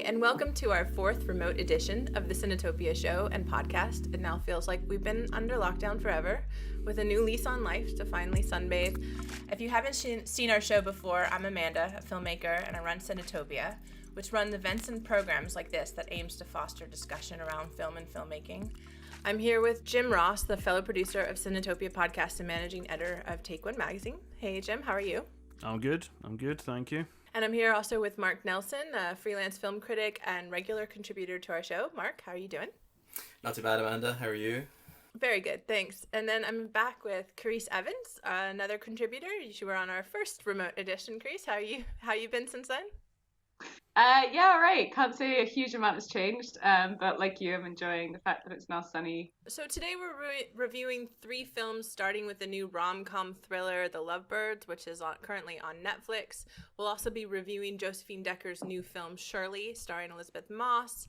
and welcome to our fourth remote edition of the Cinetopia show and podcast. It now feels like we've been under lockdown forever, with a new lease on life to finally sunbathe. If you haven't seen our show before, I'm Amanda, a filmmaker, and I run Cinetopia, which runs events and programs like this that aims to foster discussion around film and filmmaking. I'm here with Jim Ross, the fellow producer of Cinetopia podcast and managing editor of Take One magazine. Hey Jim, how are you? I'm good, thank you. And I'm here also with Mark Nelson, a freelance film critic and regular contributor to our show. Mark, how are you doing? Not too bad, Amanda. How are you? Very good, thanks. And then I'm back with Carice Evans, another contributor. You were on our first remote edition, Carice. How you been since then? Yeah, all right. Can't say a huge amount has changed, but like you, I'm enjoying the fact that it's now sunny. So today we're reviewing three films, starting with the new rom-com thriller, The Lovebirds, which is currently on Netflix. We'll also be reviewing Josephine Decker's new film, Shirley, starring Elizabeth Moss.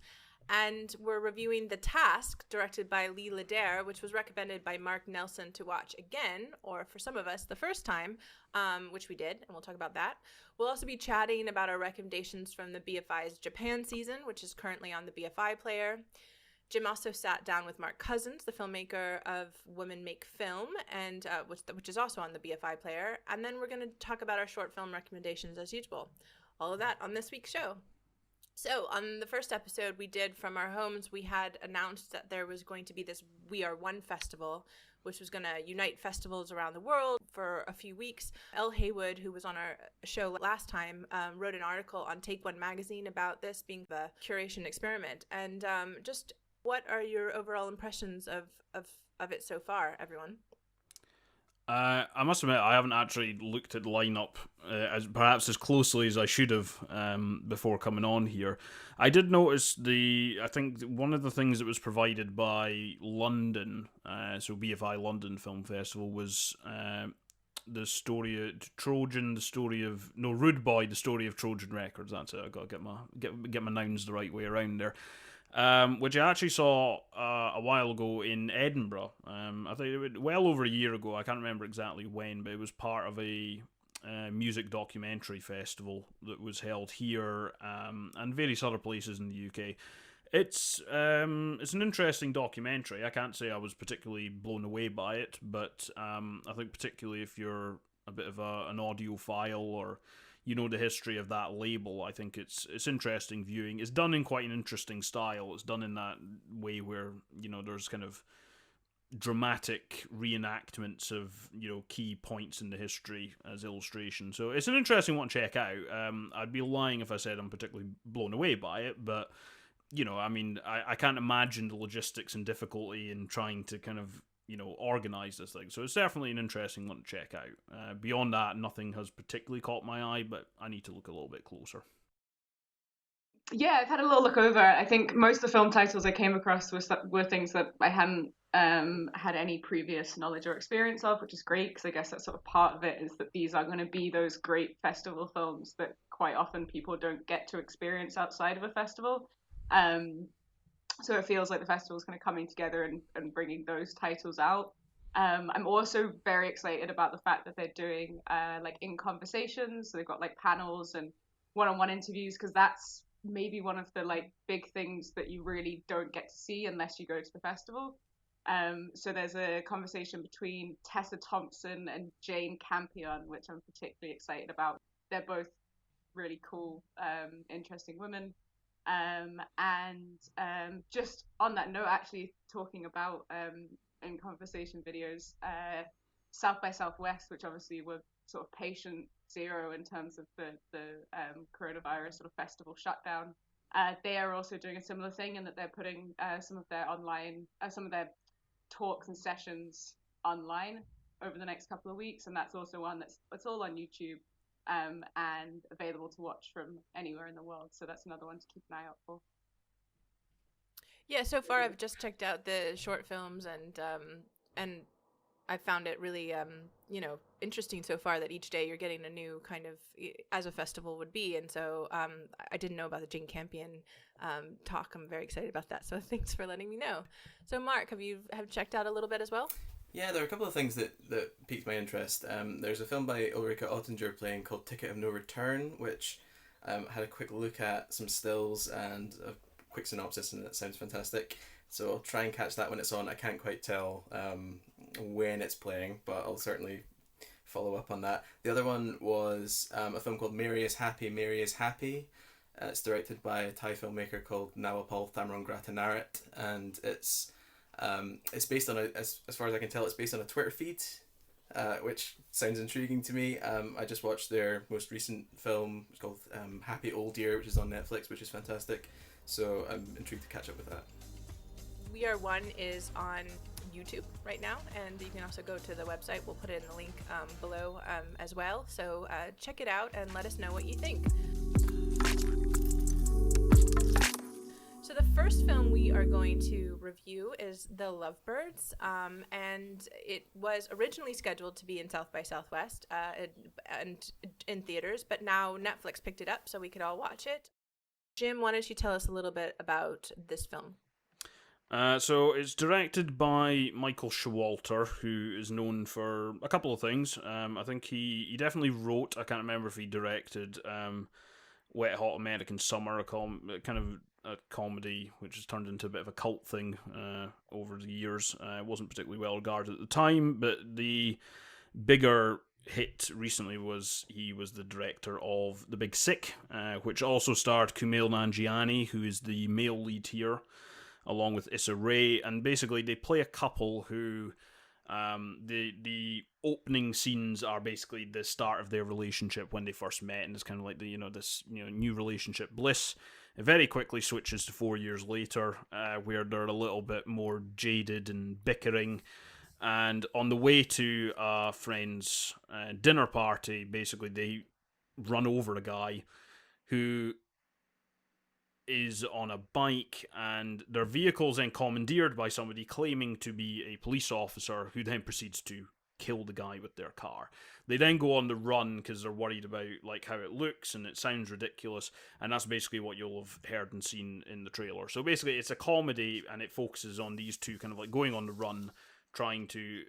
And we're reviewing The Task, directed by Ledare, which was recommended by Mark Nelson to watch again, or for some of us, the first time, which we did, and we'll talk about that. We'll also be chatting about our recommendations from the BFI's Japan season, which is currently on the BFI Player. Jim also sat down with Mark Cousins, the filmmaker of Women Make Film, and which is also on the BFI Player. And then we're going to talk about our short film recommendations as usual. All of that on this week's show. So on the first episode we did from our homes, we had announced that there was going to be this We Are One festival, which was going to unite festivals around the world for a few weeks. Elle Haywood, who was on our show last time, wrote an article on Take One magazine about this being the curation experiment. And just what are your overall impressions of it so far, everyone? I must admit, I haven't actually looked at the lineup perhaps as closely as I should have before coming on here. I did notice I think one of the things that was provided by London, so BFI London Film Festival, was the story of Trojan, Rude Boy, the story of Trojan Records. That's it. I got to get my nouns the right way around there. Which I actually saw a while ago in Edinburgh. I think it was well over a year ago. I can't remember exactly when, but it was part of a music documentary festival that was held here and various other places in the UK. It's an interesting documentary. I can't say I was particularly blown away by it, but I think particularly if you're a bit of an audiophile or you know the history of that label, I think it's interesting viewing. It's done in quite an interesting style. It's done in that way where, there's kind of dramatic reenactments of, key points in the history as illustration. So it's an interesting one to check out. I'd be lying if I said I'm particularly blown away by it, but, I can't imagine the logistics and difficulty in trying to kind of organise this thing. So it's definitely an interesting one to check out. Beyond that, nothing has particularly caught my eye, but I need to look a little bit closer. Yeah, I've had a little look over. I think most of the film titles I came across were things that I hadn't had any previous knowledge or experience of, which is great, because I guess that's sort of part of it, is that these are going to be those great festival films that quite often people don't get to experience outside of a festival. So it feels like the festival's kind of coming together and bringing those titles out. I'm also very excited about the fact that they're doing in conversations. So they've got panels and one-on-one interviews, because that's maybe one of the big things that you really don't get to see unless you go to the festival. So there's a conversation between Tessa Thompson and Jane Campion, which I'm particularly excited about. They're both really cool, interesting women. Just on that note, actually talking about in conversation videos, South by Southwest, which obviously were sort of patient zero in terms of the coronavirus sort of festival shutdown. They are also doing a similar thing in that they're putting some of their talks and sessions online over the next couple of weeks, and that's also one that's all on YouTube. And available to watch from anywhere in the world. So that's another one to keep an eye out for. Yeah, so far I've just checked out the short films and I found it really interesting so far that each day you're getting a new kind of, as a festival would be. And so I didn't know about the Jane Campion talk. I'm very excited about that. So thanks for letting me know. So Mark, have you checked out a little bit as well? Yeah, there are a couple of things that piqued my interest. There's a film by Ulrika Ottinger playing called Ticket of No Return, which Had a quick look at some stills and a quick synopsis, and it sounds fantastic. So I'll try and catch that when it's on. I can't quite tell when it's playing, but I'll certainly follow up on that. The other one was a film called Mary is Happy, Mary is Happy. It's directed by a Thai filmmaker called Nawapol Thamrongrata, and it's based on as far as I can tell, it's based on a Twitter feed, which sounds intriguing to me. I just watched their most recent film. It's called Happy Old Year, which is on Netflix, which is fantastic. So I'm intrigued to catch up with that. We Are One is on YouTube right now, and you can also go to the website. We'll put it in the link below as well. So check it out and let us know what you think. So the first film we are going to review is The Lovebirds, and it was originally scheduled to be in South by Southwest and in theaters, but now Netflix picked it up so we could all watch it. Jim, why don't you tell us a little bit about this film? So it's directed by Michael Showalter, who is known for a couple of things. I think he definitely wrote, I can't remember if he directed Wet Hot American Summer, kind of a comedy which has turned into a bit of a cult thing over the years. It wasn't particularly well regarded at the time, but the bigger hit recently was he was the director of The Big Sick, which also starred Kumail Nanjiani, who is the male lead here, along with Issa Rae, and basically they play a couple who the opening scenes are basically the start of their relationship when they first met, and it's kind of like this new relationship bliss. It very quickly switches to 4 years later, where they're a little bit more jaded and bickering. And on the way to a friend's dinner party, basically they run over a guy who is on a bike, and their vehicle's then commandeered by somebody claiming to be a police officer, who then proceeds to kill the guy with their car. They then go on the run because they're worried about how it looks and it sounds ridiculous, and that's basically what you'll have heard and seen in the trailer. So basically it's a comedy, and it focuses on these two kind of going on the run, trying to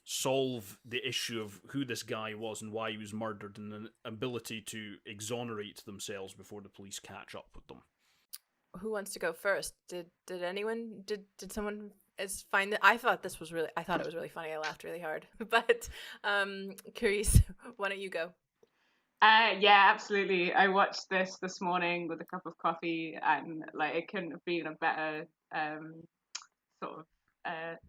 solve the issue of who this guy was and why he was murdered, and an ability to exonerate themselves before the police catch up with them. Who wants to go first? Did someone find that? I thought it was really funny. I laughed really hard. But Curious, why don't you go? Yeah, absolutely. I watched this morning with a cup of coffee, and it couldn't have been a better sort of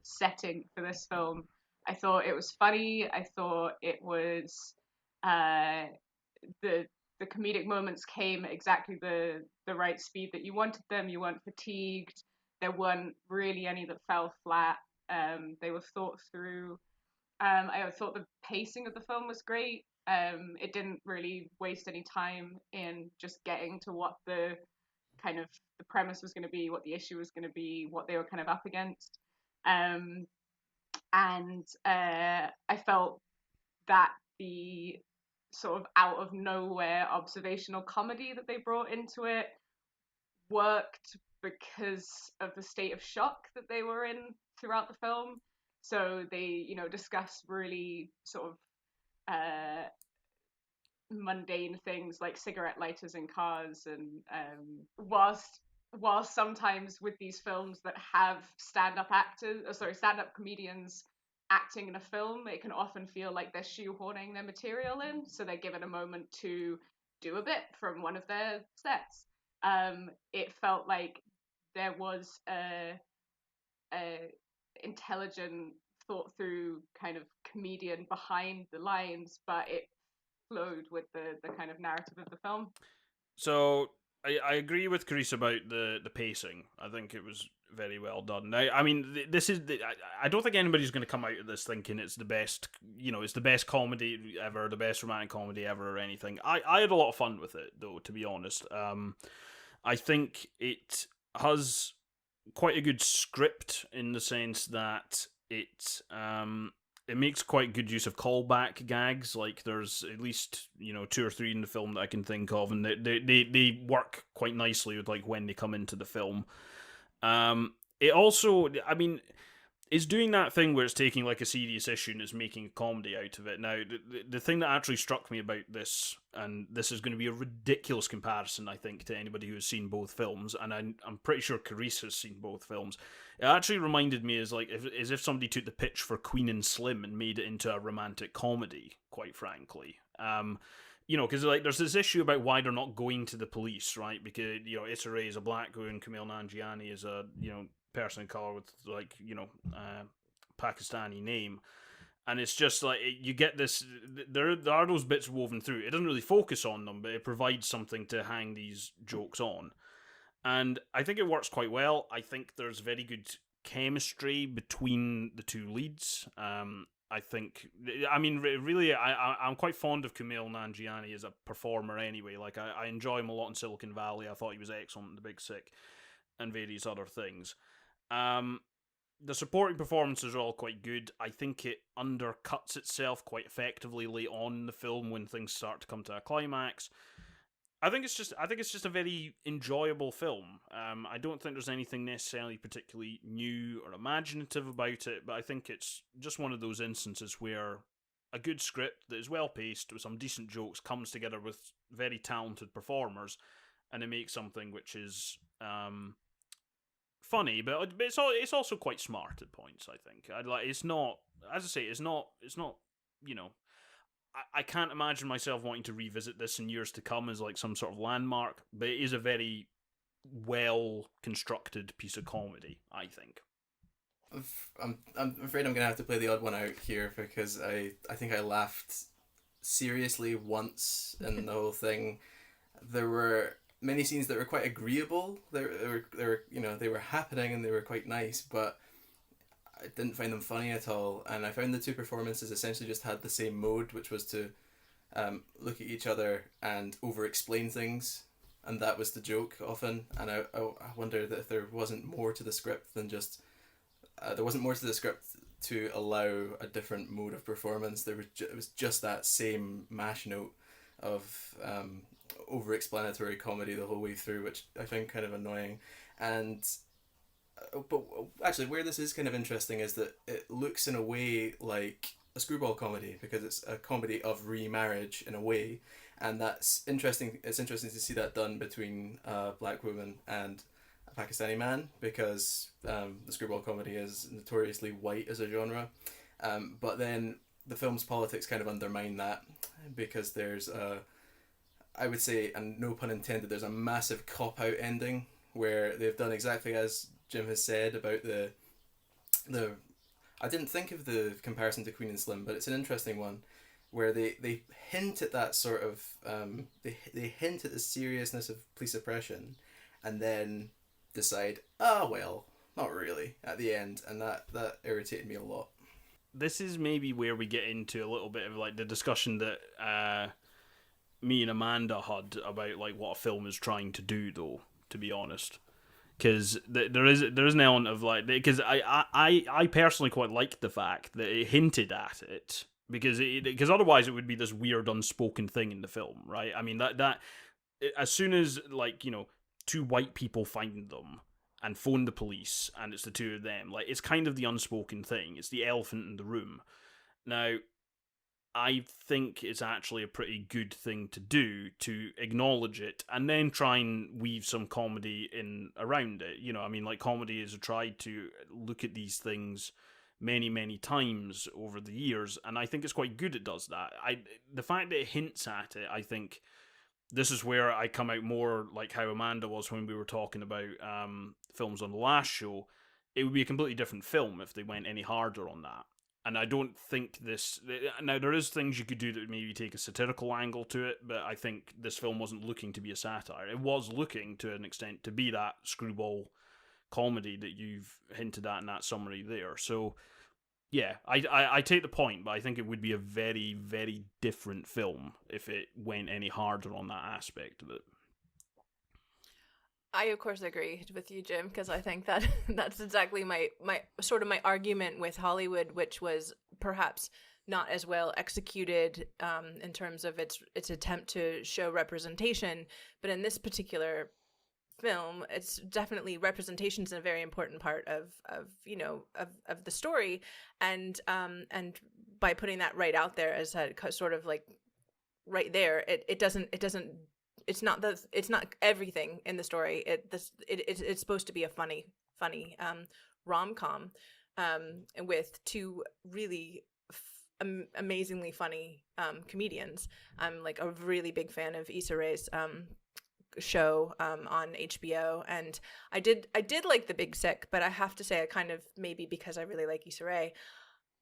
setting for this film. I thought it was funny. I thought it was the comedic moments came exactly the right speed that you wanted them. You weren't fatigued. There weren't really any that fell flat. They were thought through. I thought the pacing of the film was great. It didn't really waste any time in just getting to what the premise was going to be, what the issue was going to be, what they were kind of up against. And I felt that the sort of out of nowhere observational comedy that they brought into it worked because of the state of shock that they were in throughout the film. So they, discuss really sort of mundane things like cigarette lighters in cars, and whilst sometimes with these films that have stand-up comedians acting in a film, it can often feel like they're shoehorning their material in, so they're given a moment to do a bit from one of their sets. It felt like there was a intelligent, thought through kind of comedian behind the lines, but it flowed with the kind of narrative of the film. So I agree with Carice about the pacing. I think it was very well done. I mean, this is I don't think anybody's going to come out of this thinking it's the best, it's the best comedy ever, the best romantic comedy ever, or anything. I had a lot of fun with it, though, to be honest. I think it has quite a good script in the sense that it makes quite good use of callback gags. Like, there's at least 2 or 3 in the film that I can think of, and they work quite nicely with when they come into the film. It also, I mean, It's doing that thing where it's taking like a serious issue and it's making a comedy out of it. Now, the thing that actually struck me about this, and this is going to be a ridiculous comparison, I think, to anybody who has seen both films, and I'm pretty sure Carice has seen both films. It actually reminded me as if somebody took the pitch for Queen and Slim and made it into a romantic comedy, quite frankly. Because like there's this issue about why they're not going to the police, right? Because Issa Rae is a black woman, Kumail Nanjiani is a person of color with Pakistani name, and it's just like you get this. There are those bits woven through. It doesn't really focus on them, but it provides something to hang these jokes on, and I think it works quite well. I think there's very good chemistry between the two leads. Really, I'm quite fond of Kumail Nanjiani as a performer anyway. Like, I enjoy him a lot in Silicon Valley. I thought he was excellent in The Big Sick and various other things. The supporting performances are all quite good. I think it undercuts itself quite effectively late on in the film when things start to come to a climax. I think it's just a very enjoyable film. I don't think there's anything necessarily particularly new or imaginative about it, but I think it's just one of those instances where a good script that is well paced with some decent jokes comes together with very talented performers, and it makes something which is funny, but it's also quite smart at points. I think it's not, as I say, it's not I can't imagine myself wanting to revisit this in years to come as like some sort of landmark, but it is a very well constructed piece of comedy, I think. I'm afraid I'm gonna have to play the odd one out here because I think I laughed seriously once in the whole thing. There were many scenes that were quite agreeable. They were happening and they were quite nice, but I didn't find them funny at all, and I found the two performances essentially just had the same mode, which was to look at each other and over-explain things, and that was the joke often. And I wonder that if there wasn't more to the script than just there wasn't more to the script to allow a different mode of performance. It was just that same mash note of over-explanatory comedy the whole way through, which I find kind of annoying. And but actually, where this is kind of interesting is that it looks in a way like a screwball comedy, because it's a comedy of remarriage in a way, and that's interesting. It's interesting to see that done between a black woman and a Pakistani man, because the screwball comedy is notoriously white as a genre, but then the film's politics kind of undermine that, because there's I would say, and no pun intended, there's a massive cop-out ending where they've done exactly as Jim has said about the I didn't think of the comparison to Queen and Slim, but it's an interesting one, where they hint at that sort of they hint at the seriousness of police oppression, and then decide, well, not really at the end, and that irritated me a lot. This is maybe where we get into a little bit of like the discussion that me and Amanda had about like what a film is trying to do, though, to be honest. Because there is an element of like, because I personally quite liked the fact that it hinted at it, because otherwise it would be this weird unspoken thing in the film, right? I mean that as soon as like two white people find them and phone the police and it's the two of them, like it's kind of the unspoken thing. It's the elephant in the room. Now, I think it's actually a pretty good thing to do, to acknowledge it and then try and weave some comedy in around it. I mean, like, comedy has tried to look at these things many, many times over the years, and I think it's quite good it does that. The fact that it hints at it, I think this is where I come out more like how Amanda was when we were talking about films on the last show. It would be a completely different film if they went any harder on that. And I don't think this... Now, there is things you could do that would maybe take a satirical angle to it, but I think this film wasn't looking to be a satire. It was looking, to an extent, to be that screwball comedy that you've hinted at in that summary there. So, yeah, I take the point, but I think it would be a very, very different film if it went any harder on that aspect of it. I, of course, agree with you, Jim, because I think that that's exactly my sort of my argument with Hollywood, which was perhaps not as well executed in terms of its attempt to show representation. But in this particular film. It's definitely representation is a very important part of the story, and by putting that right out there as a sort of like right there, it doesn't it's not everything in the story. It's supposed to be a funny rom-com with two really amazingly funny comedians. I'm like a really big fan of Issa Rae's show on HBO, and I did like The Big Sick, but I have to say I kind of, maybe because I really like Issa Rae,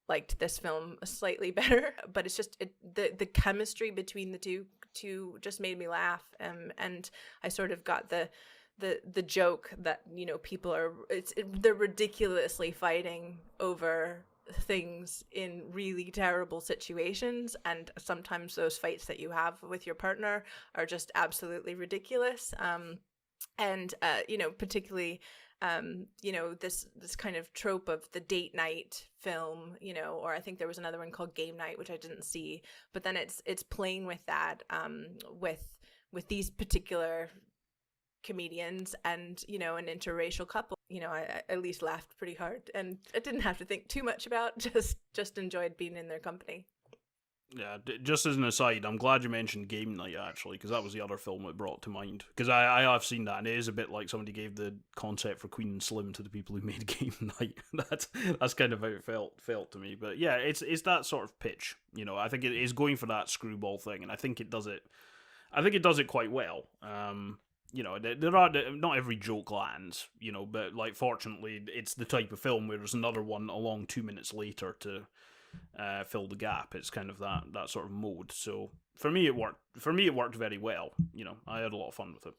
liked this film slightly better. But it's just the chemistry between the two just made me laugh, and I sort of got the joke that, you know, people are they're ridiculously fighting over things in really terrible situations, and sometimes those fights that you have with your partner are just absolutely ridiculous. And you know, particularly you know, this kind of trope of the date night film, you know, or I think there was another one called Game Night, which I didn't see, but then it's playing with that with these particular comedians and, you know, an interracial couple. You know, I at least laughed pretty hard, and I didn't have to think too much about, just enjoyed being in their company. Yeah, just as an aside, I'm glad you mentioned Game Night, actually, because that was the other film it brought to mind. Because I have seen that, and it is a bit like somebody gave the concept for Queen and Slim to the people who made Game Night. That's kind of how it felt to me. But yeah, it's that sort of pitch. You know, I think it is going for that screwball thing, and I think it does it. I think it does it quite well. You know, there are not every joke lands, you know, but like fortunately, it's the type of film where there's another one along 2 minutes later to fill the gap. It's kind of that sort of mode. So for me, it worked. For me, it worked very well. You know, I had a lot of fun with it.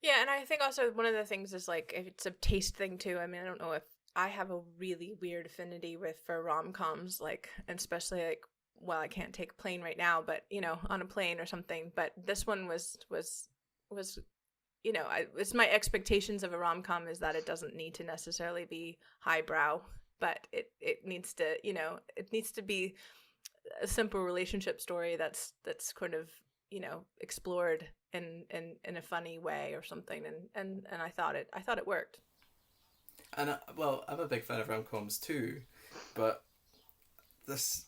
Yeah, and I think also one of the things is like, if it's a taste thing too. I mean, I don't know if I have a really weird affinity for rom-coms, like, and especially like, well, I can't take a plane right now, but you know, on a plane or something. But this one was you know, it's my expectations of a rom-com is that it doesn't need to necessarily be highbrow, but it needs to, you know, it needs to be a simple relationship story that's kind of, you know, explored in a funny way or something, and I thought it worked. And well, I'm a big fan of rom-coms too, but this,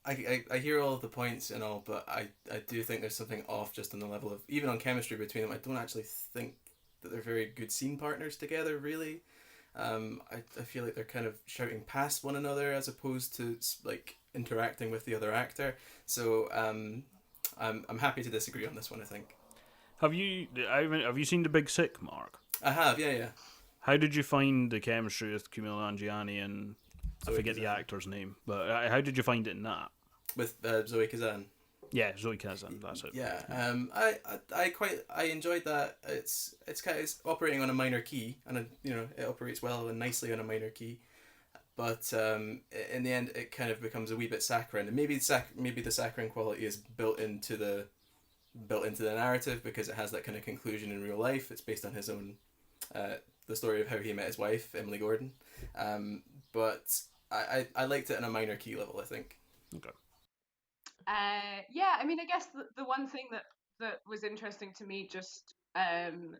I hear all of the points and all, but I do think there's something off just on the level of, even on chemistry between them. I don't actually think that they're very good scene partners together, really. I feel like they're kind of shouting past one another as opposed to like interacting with the other actor. So I'm happy to disagree on this one, I think. Have you seen The Big Sick, Mark? I have, yeah. How did you find the chemistry with Kumail Nanjiani and I forget the actor's name, but how did you find it in that? With Zoe Kazan. Yeah, Zoe Kazan. That's it. Yeah. I enjoyed that. It's operating on a minor key, and you know, it operates well and nicely on a minor key. But in the end, it kind of becomes a wee bit saccharine, and maybe the saccharine quality is built into the narrative because it has that kind of conclusion in real life. It's based on his own the story of how he met his wife, Emily Gordon. But I liked it on a minor key level, I think. Okay. Yeah, I mean, I guess the one thing that was interesting to me, just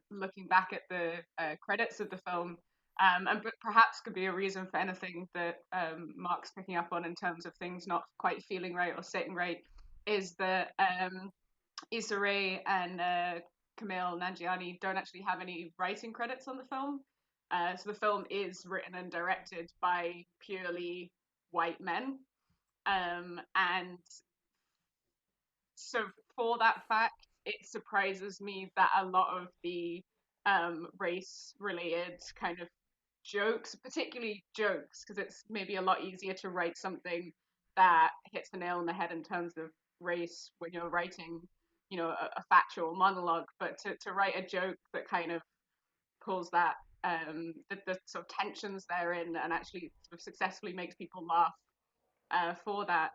looking back at the credits of the film, and perhaps could be a reason for anything that Mark's picking up on in terms of things not quite feeling right or sitting right, is that Issa Rae and Kumail Nanjiani don't actually have any writing credits on the film. So the film is written and directed by purely white men. And so for that fact, it surprises me that a lot of the race-related kind of jokes, particularly jokes, because it's maybe a lot easier to write something that hits the nail on the head in terms of race when you're writing, you know, a factual monologue, but to write a joke that kind of pulls that the sort of tensions therein and actually sort of successfully makes people laugh for that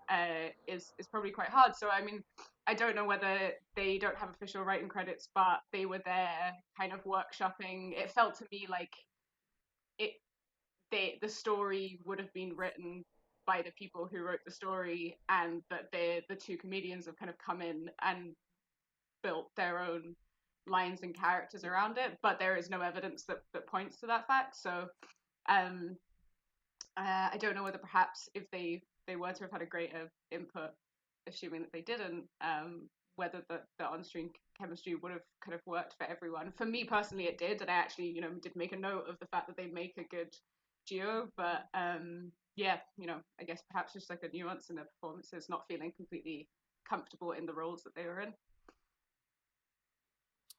is probably quite hard. So I mean, I don't know whether they don't have official writing credits, but they were there kind of workshopping. It felt to me like the story would have been written by the people who wrote the story, and that the two comedians have kind of come in and built their own lines and characters around it, but there is no evidence that points to that fact. So I don't know whether perhaps if they were to have had a greater input, assuming that they didn't, whether the on-screen chemistry would have kind of worked for everyone. For me personally, it did, and I actually, did make a note of the fact that they make a good duo. But yeah, I guess perhaps just like a nuance in their performances, not feeling completely comfortable in the roles that they were in.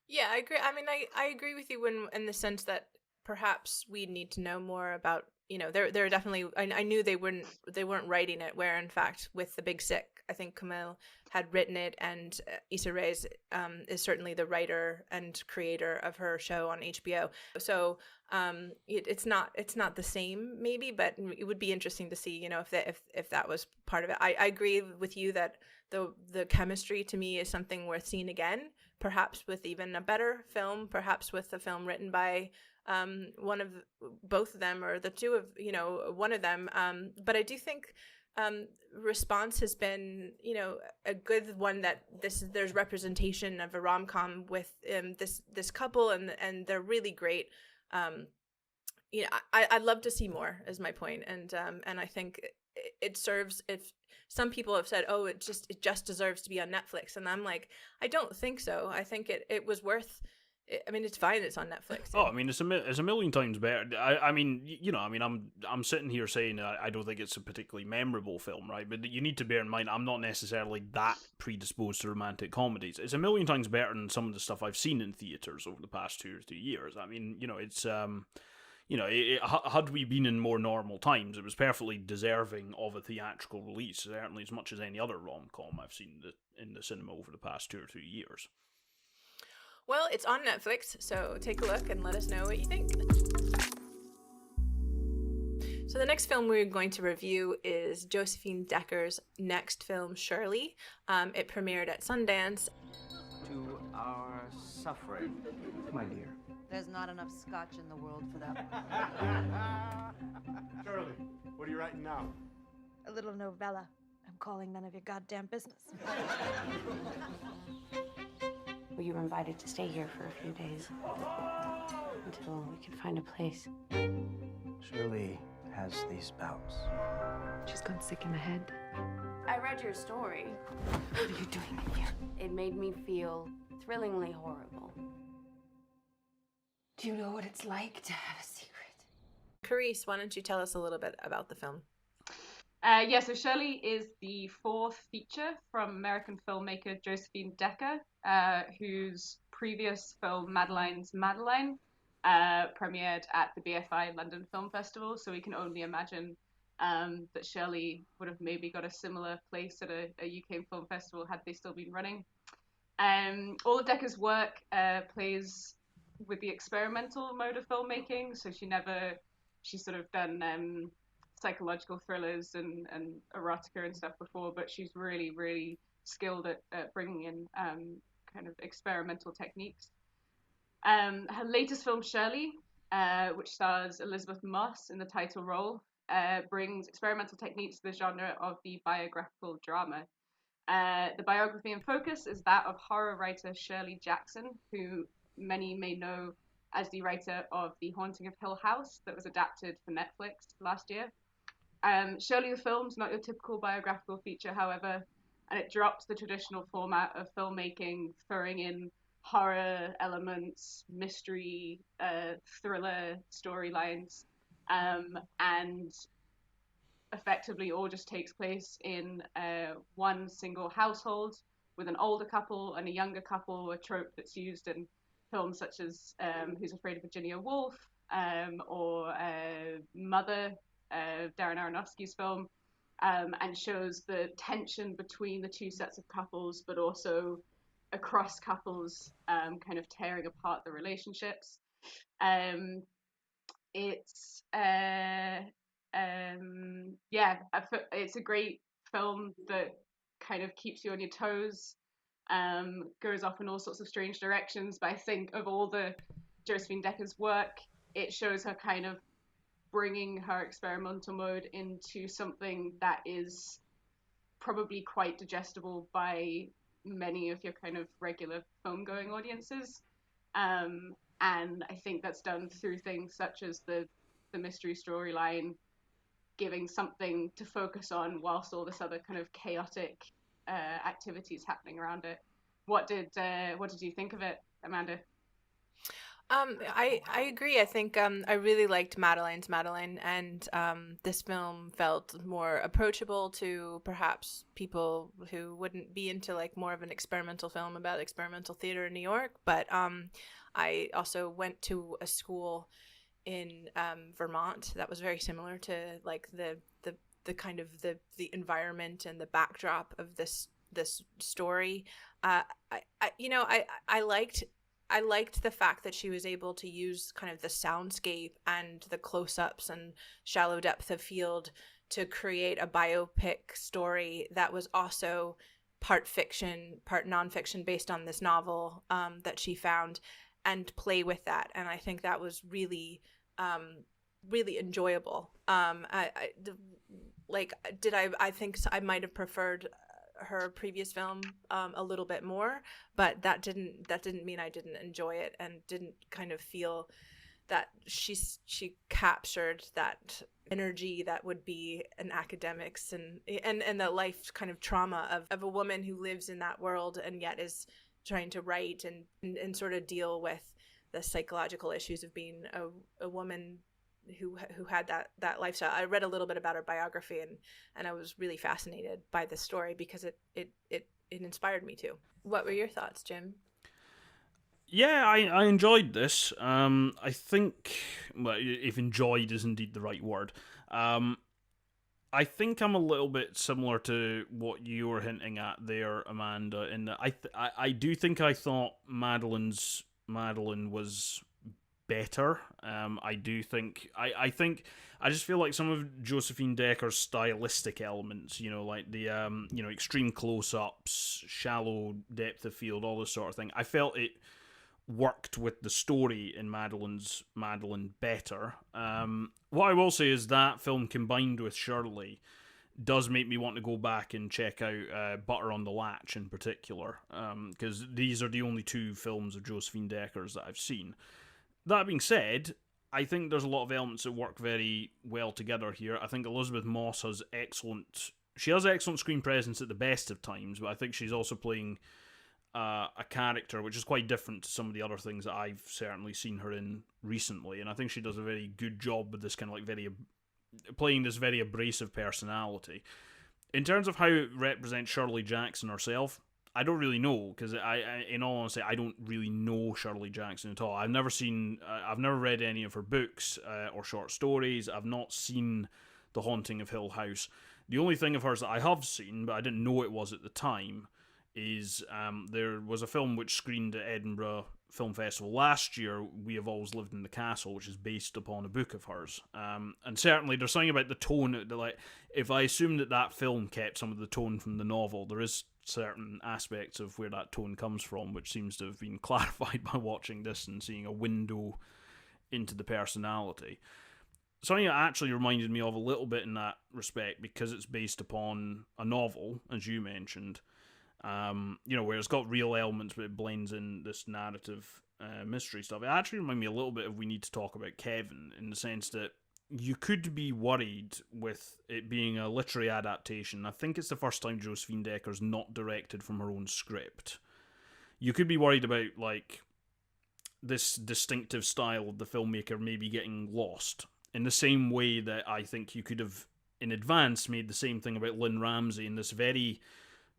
Yeah, I agree. I mean, I agree with you in the sense that perhaps we need to know more about, there are definitely, I knew they weren't writing it, where in fact with The Big Sick, I think Camille had written it, and Issa Rae is certainly the writer and creator of her show on HBO. So it's not the same maybe, but it would be interesting to see, if that was part of it. I agree with you that the chemistry to me is something worth seeing again, perhaps with even a better film, perhaps with a film written by one of both of them, or the two of one of them. But I do think response has been a good one, that there's representation of a rom-com with this couple, and they're really great. I'd love to see more, is my point, and I think it serves. If some people have said, oh, it just deserves to be on Netflix, and I'm like, I don't think so. I think it was worth. I mean, it's fine. It's on Netflix. Oh, I mean, it's a million times better. I'm sitting here saying I don't think it's a particularly memorable film, right? But you need to bear in mind, I'm not necessarily that predisposed to romantic comedies. It's a million times better than some of the stuff I've seen in theaters over the past 2 or 3 years. I mean, it's had we been in more normal times, it was perfectly deserving of a theatrical release, certainly as much as any other rom-com I've seen in the cinema over the past 2 or 3 years. Well, it's on Netflix, so take a look and let us know what you think. So the next film we're going to review is Josephine Decker's next film, Shirley. It premiered at Sundance. To our suffering, my dear. There's not enough scotch in the world for that. Shirley, what are you writing now? A little novella. I'm calling none of your goddamn business. Well, you were invited to stay here for a few days until we could find a place. Shirley has these bouts. She's gone sick in the head. I read your story. What are you doing in here? It made me feel thrillingly horrible. Do you know what it's like to have a secret? Carice, why don't you tell us a little bit about the film? So Shirley is the fourth feature from American filmmaker Josephine Decker, whose previous film, Madeline's Madeline, premiered at the BFI London Film Festival. So we can only imagine that Shirley would have maybe got a similar place at a UK film festival had they still been running. All of Decker's work plays with the experimental mode of filmmaking. So she's sort of done psychological thrillers and erotica and stuff before, but she's really, really skilled at bringing in kind of experimental techniques. Her latest film, Shirley, which stars Elizabeth Moss in the title role, brings experimental techniques to the genre of the biographical drama. The biography in focus is that of horror writer Shirley Jackson, who many may know as the writer of The Haunting of Hill House that was adapted for Netflix last year. Shirley the film's not your typical biographical feature, however, and it drops the traditional format of filmmaking, throwing in horror elements, mystery, thriller storylines, and effectively all just takes place in one single household with an older couple and a younger couple, a trope that's used in films such as Who's Afraid of Virginia Woolf, or Mother, Darren Aronofsky's film, and shows the tension between the two sets of couples, but also across couples, kind of tearing apart the relationships. It's a great film that kind of keeps you on your toes, goes off in all sorts of strange directions, but I think of all the Josephine Decker's work, it shows her kind of bringing her experimental mode into something that is probably quite digestible by many of your kind of regular film-going audiences. And I think that's done through things such as the mystery storyline, giving something to focus on whilst all this other kind of chaotic activities happening around it. What did you think of it, Amanda? I agree. I think I really liked Madeline, and this film felt more approachable to perhaps people who wouldn't be into like more of an experimental film about experimental theater in New York. But I also went to a school in Vermont that was very similar to like the kind of the environment and the backdrop of this story. I liked the fact that she was able to use kind of the soundscape and the close-ups and shallow depth of field to create a biopic story that was also part fiction, part nonfiction, based on this novel that she found, and play with that. And I think that was really really enjoyable. I think I might have preferred her previous film a little bit more, but that didn't mean I didn't enjoy it and didn't kind of feel that she captured that energy that would be in academics and the life kind of trauma of a woman who lives in that world and yet is trying to write and sort of deal with the psychological issues of being a woman who had that lifestyle. I read a little bit about her biography and I was really fascinated by this story because it inspired me to. What were your thoughts, Jim? Yeah, I enjoyed this. I think, well, if enjoyed is indeed the right word. I think I'm a little bit similar to what you were hinting at there, Amanda. In that I do think I thought Madeline was better. I do think I just feel like some of Josephine Decker's stylistic elements, like the extreme close-ups, shallow depth of field, all this sort of thing, I felt it worked with the story in Madeline better. What I will say is that film combined with Shirley does make me want to go back and check out Butter on the Latch in particular, because these are the only two films of Josephine Decker's that I've seen. That being said, I think there's a lot of elements that work very well together here. I think Elizabeth Moss has excellent screen presence at the best of times, but I think she's also playing a character which is quite different to some of the other things that I've certainly seen her in recently, and I think she does a very good job with this kind of like playing this very abrasive personality. In terms of how it represents Shirley Jackson herself, I don't really know, because in all honesty, I don't really know Shirley Jackson at all. I've never read any of her books or short stories. I've not seen The Haunting of Hill House. The only thing of hers that I have seen, but I didn't know it was at the time, is there was a film which screened at Edinburgh Film Festival last year, We Have Always Lived in the Castle, which is based upon a book of hers. And certainly there's something about the tone, like, if I assume that film kept some of the tone from the novel, there is certain aspects of where that tone comes from, which seems to have been clarified by watching this and seeing a window into the personality. Something that actually reminded me of a little bit in that respect, because it's based upon a novel, as you mentioned, where it's got real elements, but it blends in this narrative mystery stuff. It actually reminded me a little bit of We Need to Talk About Kevin, in the sense that you could be worried with it being a literary adaptation. I think it's the first time Josephine Decker's not directed from her own script. You could be worried about, like, this distinctive style of the filmmaker maybe getting lost, in the same way that I think you could have, in advance, made the same thing about Lynn Ramsay in this very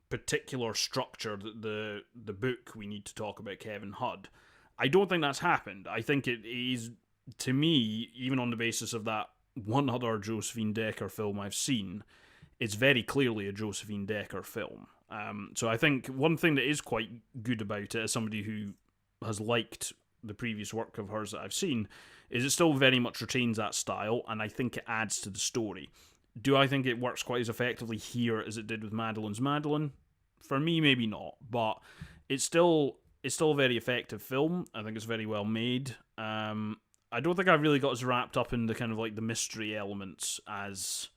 particular structure that the book We Need to Talk About Kevin had. I don't think that's happened. I think it is, to me, even on the basis of that one other Josephine Decker film I've seen, it's very clearly a Josephine Decker film. So I think one thing that is quite good about it, as somebody who has liked the previous work of hers that I've seen, is it still very much retains that style, and I think it adds to the story. Do I think it works quite as effectively here as it did with Madeline's Madeline? For me, maybe not, but it's still a very effective film. I think it's very well made. I don't think I've really got as wrapped up in the kind of like the mystery elements as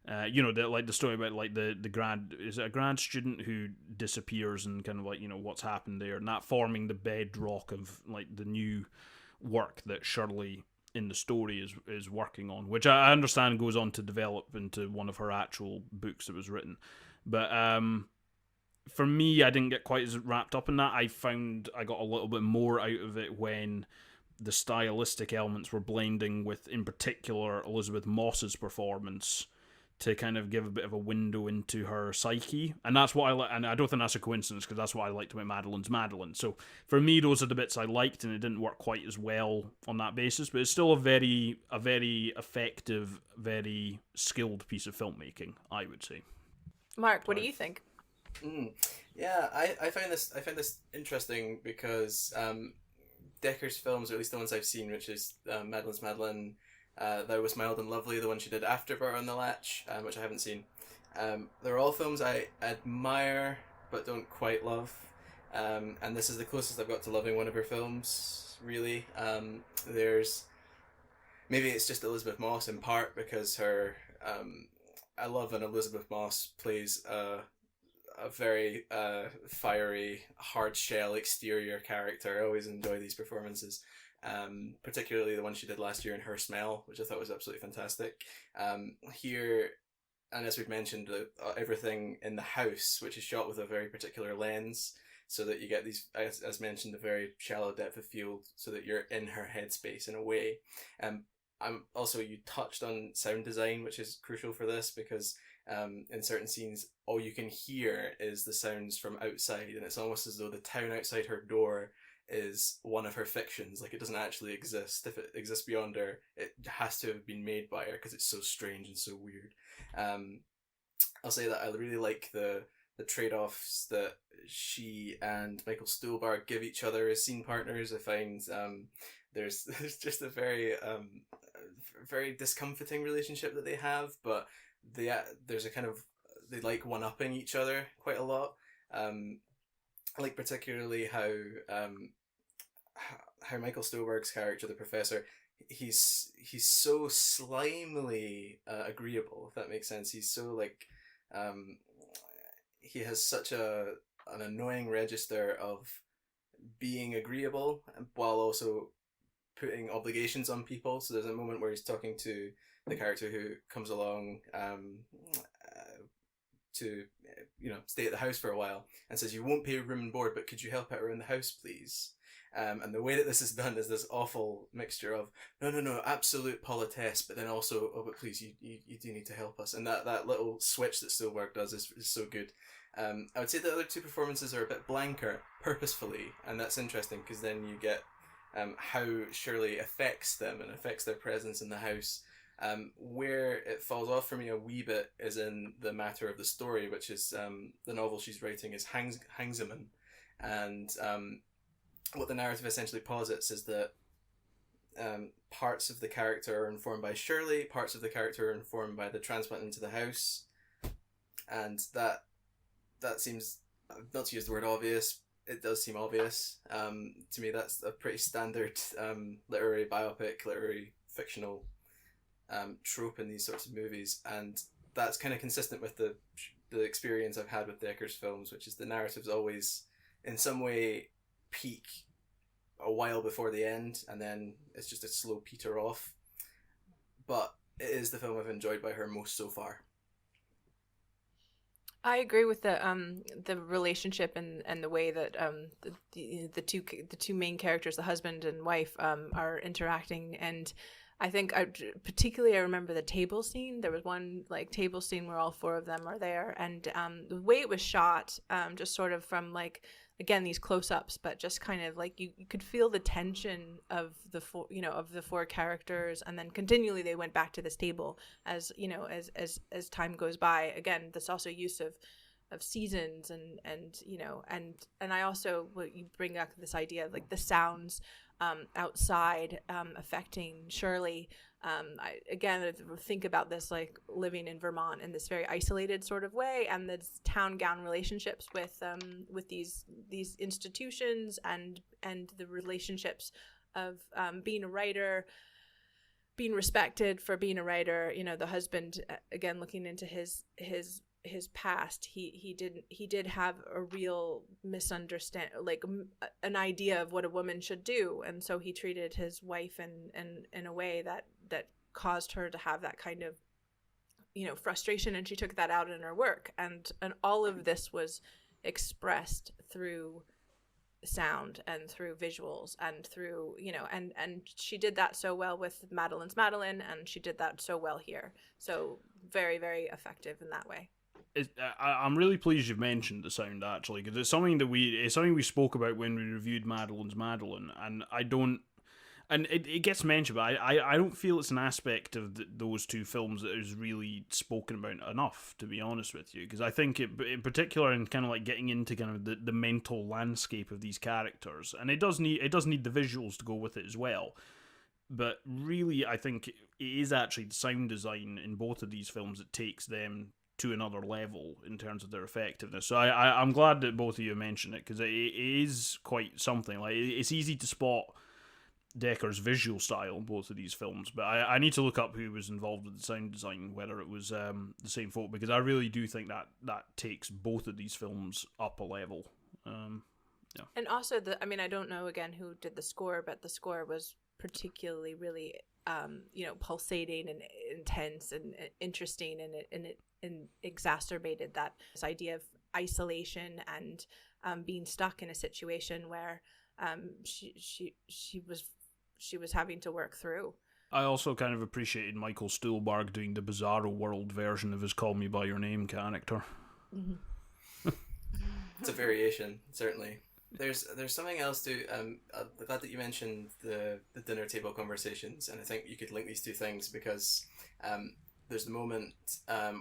The story about like the grad, is it a grad student who disappears, and kind of like, what's happened there, and that forming the bedrock of like the new work that Shirley in the story is working on, which I understand goes on to develop into one of her actual books that was written. But for me, I didn't get quite as wrapped up in that. I found I got a little bit more out of it when the stylistic elements were blending with, in particular, Elizabeth Moss's performance, to kind of give a bit of a window into her psyche. And that's what I like, and I don't think that's a coincidence, because that's what I liked about Madeline's Madeline. So for me, those are the bits I liked, and it didn't work quite as well on that basis, but it's still a very effective, very skilled piece of filmmaking, I would say. Mark, what do you think? Yeah, I found this interesting because Decker's films, or at least the ones I've seen, which is Madeline's Madeline, Thou Was Mild and Lovely, the one she did after Burr on the Latch, which I haven't seen. They're all films I admire but don't quite love, and this is the closest I've got to loving one of her films, really. Maybe it's just Elizabeth Moss in part, because her I love when Elizabeth Moss plays a very fiery, hard shell exterior character. I always enjoy these performances, particularly the one she did last year in Her Smell, which I thought was absolutely fantastic. Here, and as we've mentioned, everything in the house, which is shot with a very particular lens, so that you get these, as mentioned, a very shallow depth of field, so that you're in her headspace in a way. You touched on sound design, which is crucial for this, because in certain scenes, all you can hear is the sounds from outside, and it's almost as though the town outside her door is one of her fictions. Like, it doesn't actually exist. If it exists beyond her, it has to have been made by her, because it's so strange and so weird. I'll say that I really like the trade-offs that she and Michael Stuhlbarg give each other as scene partners. I find there's just a very discomforting relationship that they have, but there's a kind of, they like one-upping each other quite a lot. I like particularly how Michael Stuhlbarg's character, the professor, he's so slimily agreeable, if that makes sense. He's so like he has such an annoying register of being agreeable while also putting obligations on people. So there's a moment where he's talking to the character who comes along to stay at the house for a while, and says, "You won't pay room and board, but could you help out around the house, please?" And the way that this is done is this awful mixture of no, absolute politesse, but then also, "Oh, but please, you do need to help us." And that little switch that Spielberg does is so good. I would say the other two performances are a bit blanker, purposefully, and that's interesting, because then you get how Shirley affects them and affects their presence in the house. Where it falls off for me a wee bit is in the matter of the story, which is the novel she's writing is Hangsaman, and what the narrative essentially posits is that parts of the character are informed by Shirley, parts of the character are informed by the transplant into the house, and that seems, not to use the word obvious, it does seem obvious. To me, that's a pretty standard literary biopic, literary fictional trope in these sorts of movies, and that's kind of consistent with the experience I've had with Decker's films, which is the narratives always in some way peak a while before the end, and then it's just a slow peter off. But it is the film I've enjoyed by her most so far. I agree with the relationship and the way that the two main characters, the husband and wife, are interacting. And I think I remember the table scene. There was one like table scene where all four of them are there, and the way it was shot, just sort of from like, again, these close-ups, but just kind of like you could feel the tension of the four characters, and then continually they went back to this table as time goes by. Again, this also use of seasons and I also, what you bring up this idea of like the sounds outside affecting Shirley. I think about this like living in Vermont in this very isolated sort of way, and the town gown relationships with these institutions and the relationships of being a writer, being respected for being a writer. You know, the husband, again, looking into his past, he did have a real an idea of what a woman should do, and so he treated his wife in a way that caused her to have that kind of, you know, frustration, and she took that out in her work, and all of this was expressed through sound and through visuals and through, you know, and she did that so well with Madeline's Madeline, and she did that so well here, so very, very effective in that way. I'm really pleased you've mentioned the sound, actually, because it's something we spoke about when we reviewed Madeline's Madeline, and it gets mentioned, but I don't feel it's an aspect of those two films that is really spoken about enough, to be honest with you, because I think in particular in kind of like getting into kind of the mental landscape of these characters, and it does need the visuals to go with it as well, but really I think it is actually the sound design in both of these films that takes them to another level in terms of their effectiveness. So I'm glad that both of you mentioned it, because it is quite something. Like, it's easy to spot Decker's visual style in both of these films, but I need to look up who was involved with the sound design, whether it was the same folk, because I really do think that takes both of these films up a level. Yeah. And also I don't know again who did the score, but the score was particularly really pulsating and intense and interesting, and it exacerbated this idea of isolation and being stuck in a situation where she was having to work through. I also kind of appreciated Michael Stuhlbarg doing the Bizarro World version of his Call Me By Your Name character. Mm-hmm. It's a variation, certainly. There's something else too. I'm glad that you mentioned the dinner table conversations, and I think you could link these two things because there's the moment,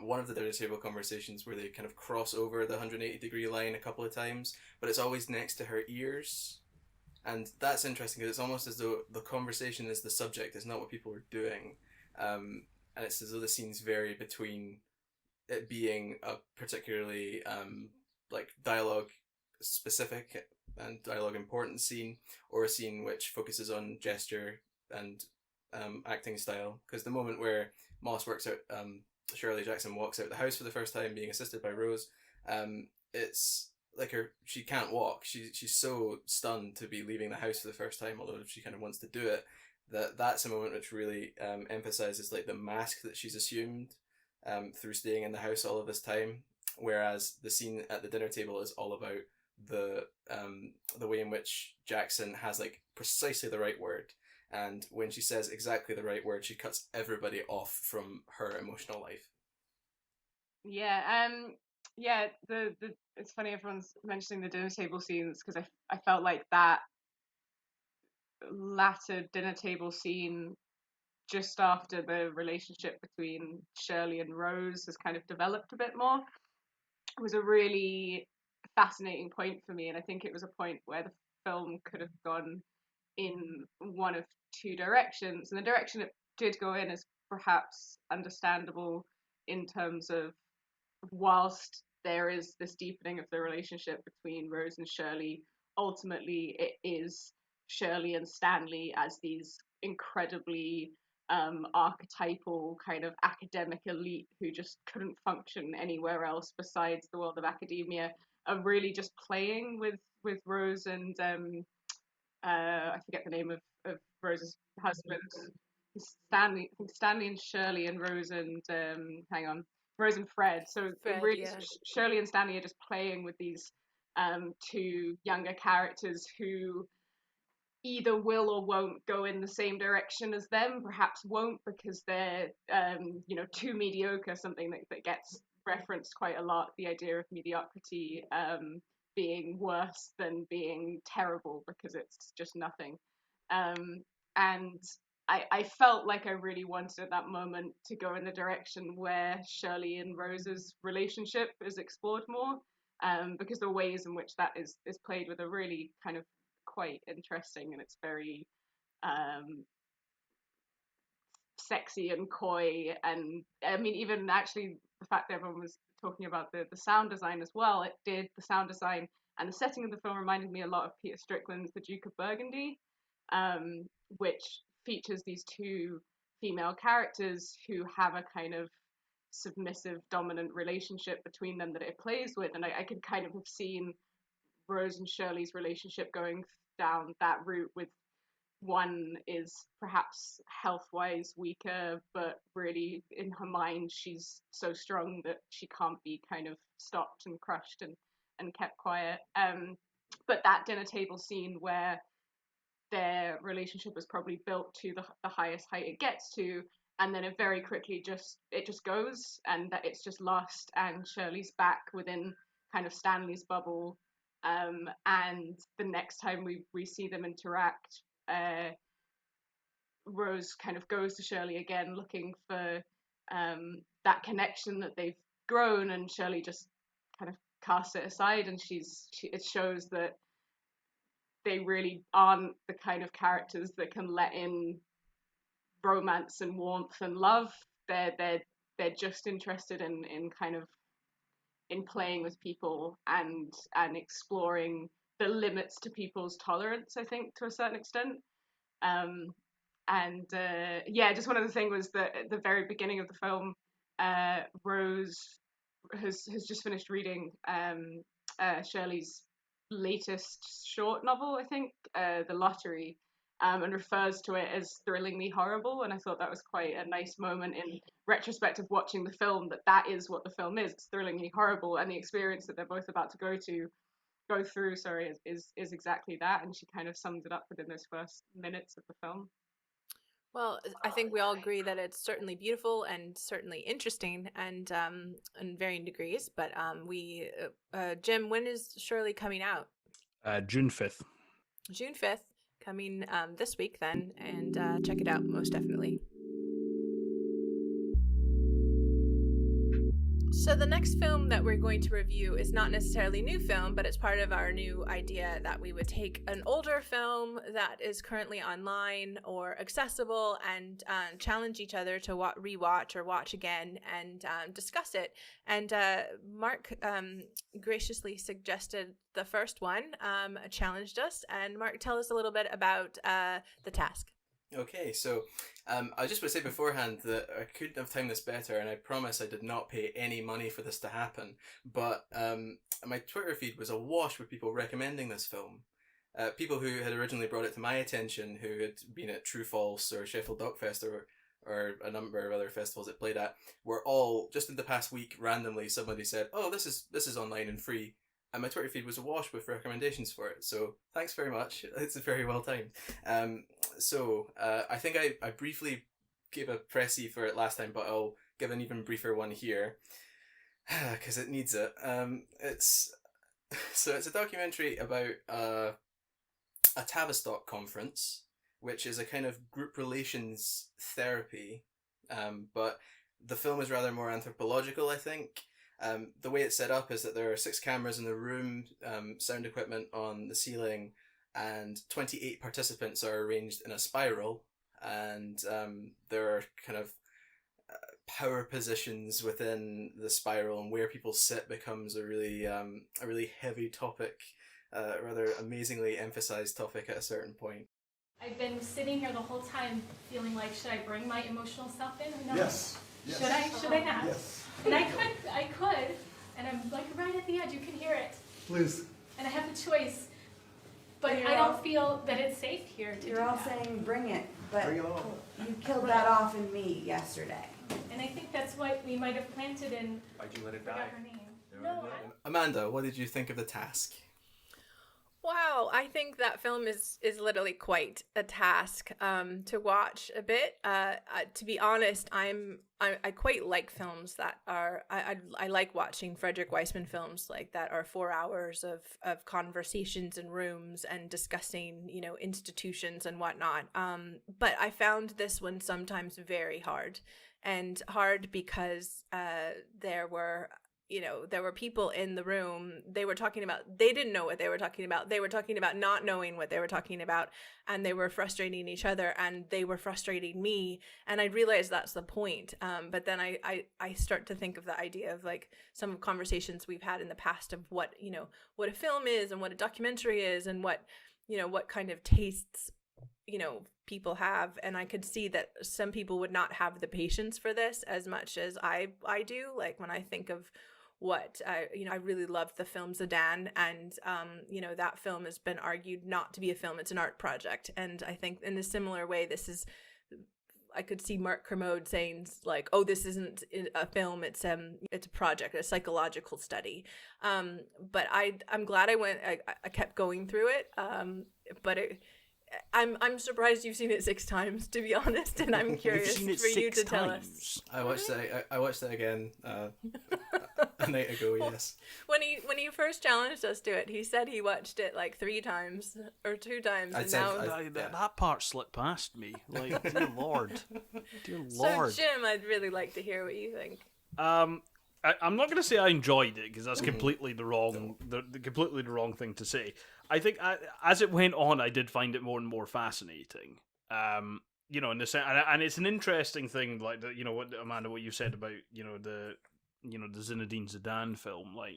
one of the dinner table conversations where they kind of cross over the 180-degree line a couple of times, but it's always next to her ears. And that's interesting because it's almost as though the conversation is the subject, it's not what people are doing. And it's as though the scenes vary between it being a particularly dialogue specific and dialogue important scene, or a scene which focuses on gesture and acting style. Because the moment where Moss works out, Shirley Jackson walks out the house for the first time being assisted by Rose, it's like she can't walk. She's so stunned to be leaving the house for the first time, although she kind of wants to do it. That's a moment which really emphasizes like the mask that she's assumed through staying in the house all of this time. Whereas the scene at the dinner table is all about the way in which Jackson has like precisely the right word, and when she says exactly the right word, she cuts everybody off from her emotional life. Yeah, the it's funny everyone's mentioning the dinner table scenes, because I felt like that latter dinner table scene just after the relationship between Shirley and Rose has kind of developed a bit more. It was a really fascinating point for me, and I think it was a point where the film could have gone in one of two directions, and the direction it did go in is perhaps understandable in terms of, whilst there is this deepening of the relationship between Rose and Shirley, ultimately it is Shirley and Stanley as these incredibly archetypal kind of academic elite who just couldn't function anywhere else besides the world of academia, are really just playing with Rose and I forget the name of Rose's husband. Stanley and Shirley and Rose and Rose and Fred. So Fred, really, yeah. Shirley and Stanley are just playing with these two younger characters who either will or won't go in the same direction as them, perhaps won't because they're too mediocre, something that gets referenced quite a lot, the idea of mediocrity being worse than being terrible because it's just nothing. And I felt like I really wanted at that moment to go in the direction where Shirley and Rose's relationship is explored more, because the ways in which that is played with are really kind of quite interesting, and it's very sexy and coy. And I mean, even actually the fact that everyone was talking about the sound design as well, the sound design and the setting of the film reminded me a lot of Peter Strickland's The Duke of Burgundy, which features these two female characters who have a kind of submissive, dominant relationship between them that it plays with. And I could kind of have seen Rose and Shirley's relationship going down that route, with one is perhaps health-wise weaker, but really in her mind she's so strong that she can't be kind of stopped and crushed and kept quiet. But that dinner table scene where their relationship was probably built to the highest height it gets to, and then it very quickly just goes, and that it's just lost, and Shirley's back within kind of Stanley's bubble. And the next time we see them interact, Rose kind of goes to Shirley again, looking for that connection that they've grown, and Shirley just kind of casts it aside, and it shows that they really aren't the kind of characters that can let in romance and warmth and love. They're just interested in kind of in playing with people and exploring the limits to people's tolerance, I think, to a certain extent. Just one of the things was that at the very beginning of the film, Rose has just finished reading Shirley's latest short novel, I think, The Lottery, and refers to it as thrillingly horrible. And I thought that was quite a nice moment in retrospect of watching the film, that is what the film is. It's thrillingly horrible, and the experience that they're both about to go through is exactly that. And she kind of sums it up within those first minutes of the film. Well, I think we all agree that it's certainly beautiful and certainly interesting, and in varying degrees. But Jim, when is Shirley coming out? June 5th. June 5th, coming this week then, and check it out most definitely. So the next film that we're going to review is not necessarily a new film, but it's part of our new idea that we would take an older film that is currently online or accessible and challenge each other to rewatch or watch again and discuss it. And Mark graciously suggested the first one, challenged us. And Mark, tell us a little bit about The Task. Okay, so I just want to say beforehand that I couldn't have timed this better, and I promise I did not pay any money for this to happen, but my Twitter feed was awash with people recommending this film. People who had originally brought it to my attention, who had been at True False or Sheffield Dogfest or a number of other festivals it played at, were all, just in the past week, randomly somebody said, oh, this is online and free. And my Twitter feed was awash with recommendations for it. So thanks very much. It's very well timed. I think I briefly gave a pressy for it last time, but I'll give an even briefer one here because it needs it. It's a documentary about a Tavistock conference, which is a kind of group relations therapy. But the film is rather more anthropological, I think. The way it's set up is that there are 6 cameras in the room, sound equipment on the ceiling, and 28 participants are arranged in a spiral, and there are kind of power positions within the spiral, and where people sit becomes a really heavy topic, rather amazingly emphasized topic at a certain point. I've been sitting here the whole time feeling like, should I bring my emotional self in or not? Yes. Should I not? Yes. And I could, and I'm like right at the edge, you can hear it. Please. And I have the choice, but I don't feel that it's safe here to do You're all that. saying bring it, but Bring it on. you killed that off in me yesterday. And I think that's what we might have planted in. Why'd you let it Forgot die? her name. No, Amanda, what did you think of The Task? Wow, I think that film is literally quite a task to watch a bit. To be honest, I quite like films that are I like watching Frederick Weissman films like that are 4 hours of conversations in rooms and discussing institutions and whatnot. But I found this one sometimes very hard, and hard because there were people in the room. They didn't know what they were talking about. They were talking about not knowing what they were talking about, and they were frustrating each other, and they were frustrating me. And I realized that's the point. But then I start to think of the idea of like some conversations we've had in the past of what a film is and what a documentary is and what kind of tastes people have, and I could see that some people would not have the patience for this as much as I do. Like when I think of what I really loved the film Zidane, and that film has been argued not to be a film, it's an art project. And I think in a similar way, I could see Mark Kermode saying like, oh, this isn't a film, it's a project, a psychological study. But I'm glad I kept going through it. But I'm surprised you've seen it 6 times, to be honest, and I'm curious for you to tell us. I watched it again a night ago. Yes. When he first challenged us to it, he said he watched it like 3 times or 2 times. That part slipped past me. Like, dear Lord. So Jim, I'd really like to hear what you think. I'm not going to say I enjoyed it, because that's completely the wrong thing to say. I think as it went on, I did find it more and more fascinating. In the sense, and it's an interesting thing, like what Amanda, what you said about the Zinedine Zidane film, like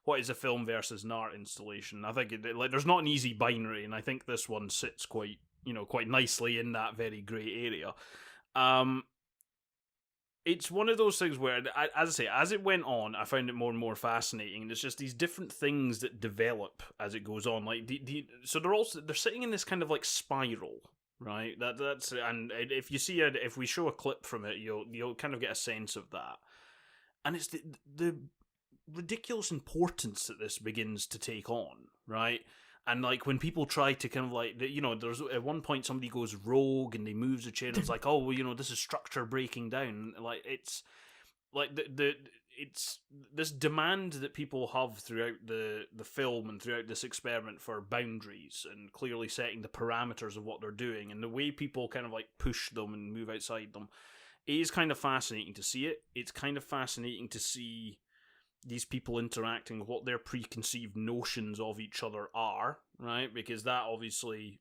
what is a film versus an art installation. I think there's not an easy binary, and I think this one sits quite nicely in that very grey area. It's one of those things where, as I say, as it went on, I found it more and more fascinating. There's just these different things that develop as it goes on. Like so they're sitting in this kind of like spiral, right? That's and if we show a clip from it, you'll kind of get a sense of that. And it's the ridiculous importance that this begins to take on, right? And like when people try to kind of like, there's at one point somebody goes rogue and they moves a chair and it's like, oh, well, this is structure breaking down. Like it's like it's this demand that people have throughout the film and throughout this experiment for boundaries and clearly setting the parameters of what they're doing, and the way people kind of like push them and move outside them. It is kind of fascinating to see it. It's kind of fascinating to see these people interacting with what their preconceived notions of each other are, right? Because that obviously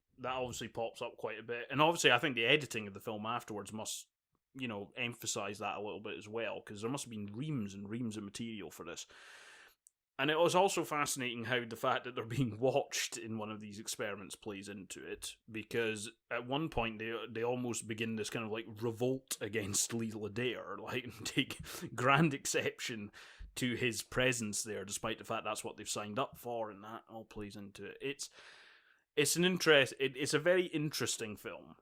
pops up quite a bit. And obviously I think the editing of the film afterwards must, emphasize that a little bit as well, because there must have been reams and reams of material for this. And it was also fascinating how the fact that they're being watched in one of these experiments plays into it, because at one point they almost begin this kind of like revolt against Leigh Ledare, like take grand exception to his presence there, despite the fact that's what they've signed up for, and that all plays into it. It's a very interesting film.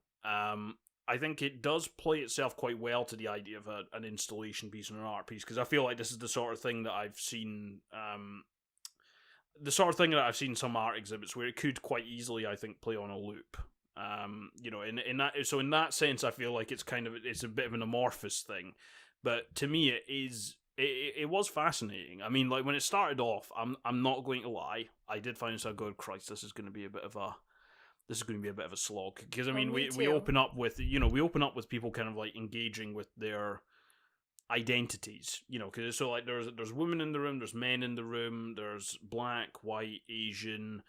I think it does play itself quite well to the idea of an installation piece and an art piece, because I feel like this is the sort of thing that I've seen, some art exhibits where it could quite easily, I think, play on a loop. In that sense, I feel like it's a bit of an amorphous thing, but to me, it was fascinating. I mean, like when it started off, I'm not going to lie, I did find myself going, Christ, this is going to be a bit of a slog, because I mean, we open up with people kind of like engaging with their identities, because so like there's women in the room, there's men in the room, there's black, white, Asian,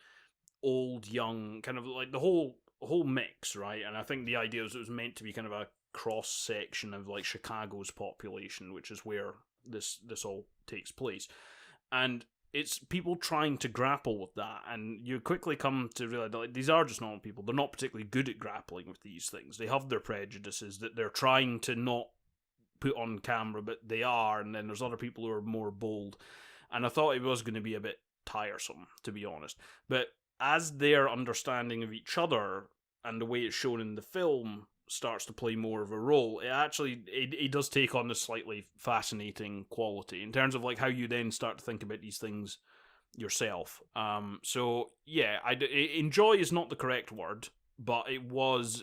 old, young, kind of like the whole mix, right? And I think the idea was it was meant to be kind of a cross section of like Chicago's population, which is where this all takes place, and it's people trying to grapple with that, and you quickly come to realize that like, these are just normal people. They're not particularly good at grappling with these things. They have their prejudices that they're trying to not put on camera, but they are, and then there's other people who are more bold, and I thought it was going to be a bit tiresome, to be honest. But as their understanding of each other and the way it's shown in the film starts to play more of a role, it does take on this slightly fascinating quality in terms of like how you then start to think about these things yourself. So yeah, enjoy is not the correct word, but it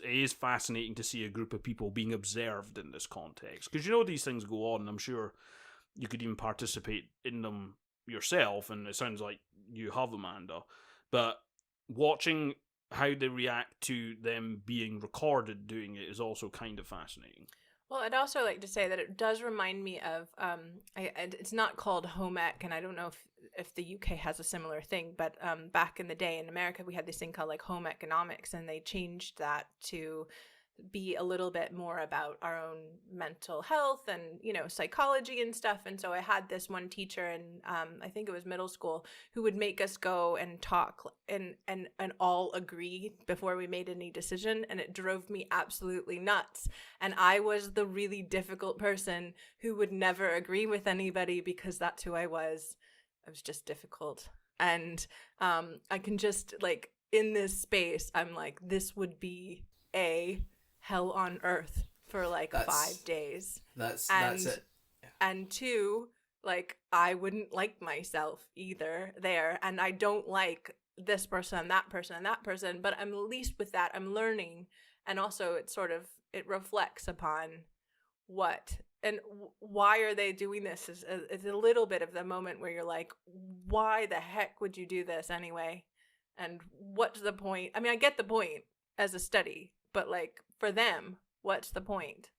is fascinating to see a group of people being observed in this context, because these things go on, and I'm sure you could even participate in them yourself, and it sounds like you have, Amanda, but watching how they react to them being recorded doing it is also kind of fascinating. Well, I'd also like to say that it does remind me of, it's not called home ec, and I don't know if the UK has a similar thing, but back in the day in America, we had this thing called like home economics, and they changed that to be a little bit more about our own mental health and, you know, psychology and stuff. And so I had this one teacher in, I think it was middle school, who would make us go and talk and all agree before we made any decision. And it drove me absolutely nuts. And I was the really difficult person who would never agree with anybody because that's who I was. I was just difficult. And I can just, like, in this space, I'm like, this would be a hell on earth for like 5 days. That's it. Yeah. And 2, like, I wouldn't like myself either there, and I don't like this person and that person and that person, but I'm at least with that I'm learning, and also it reflects upon what and why are they doing this is a little bit of the moment where you're like, why the heck would you do this anyway? And what's the point? I mean, I get the point as a study, but like for them, what's the point?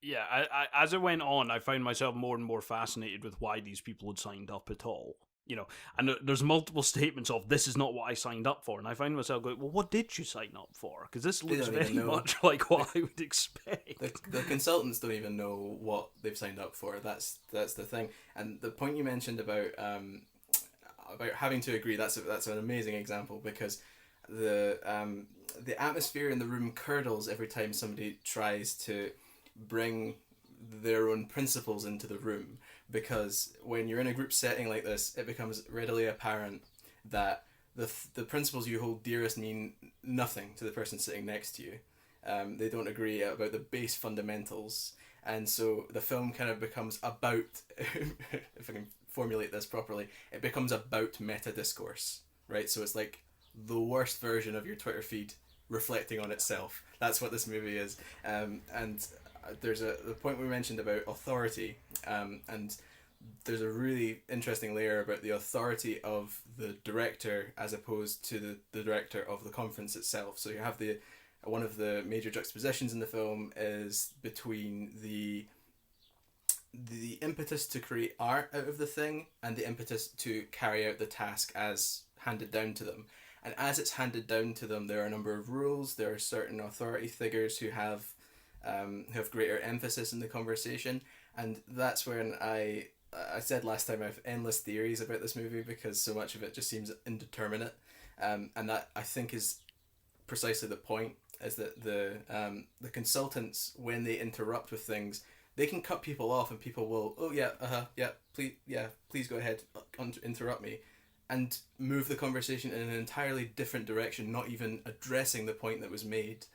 Yeah, I as it went on, I found myself more and more fascinated with why these people had signed up at all. You know, and there's multiple statements of, this is not what I signed up for. And I found myself going, well, what did you sign up for? Because this looks very much like what I would expect. The consultants don't even know what they've signed up for. That's the thing. And the point you mentioned about having to agree, that's an amazing example, because the atmosphere in the room curdles every time somebody tries to bring their own principles into the room, because when you're in a group setting like this, it becomes readily apparent that the principles you hold dearest mean nothing to the person sitting next to you. They don't agree about the base fundamentals, and so the film kind of becomes about, if I can formulate this properly, it becomes about meta discourse, right? So it's like the worst version of your Twitter feed reflecting on itself. That's what this movie is. And there's the point we mentioned about authority, and there's a really interesting layer about the authority of the director as opposed to the director of the conference itself. So you have one of the major juxtapositions in the film is between the impetus to create art out of the thing and the impetus to carry out the task as handed down to them. And as it's handed down to them, there are a number of rules. There are certain authority figures who have greater emphasis in the conversation, and that's when I said last time I have endless theories about this movie because so much of it just seems indeterminate, and that I think is precisely the point, is that the consultants, when they interrupt with things, they can cut people off and people will, please go ahead, interrupt me, and move the conversation in an entirely different direction, not even addressing the point that was made.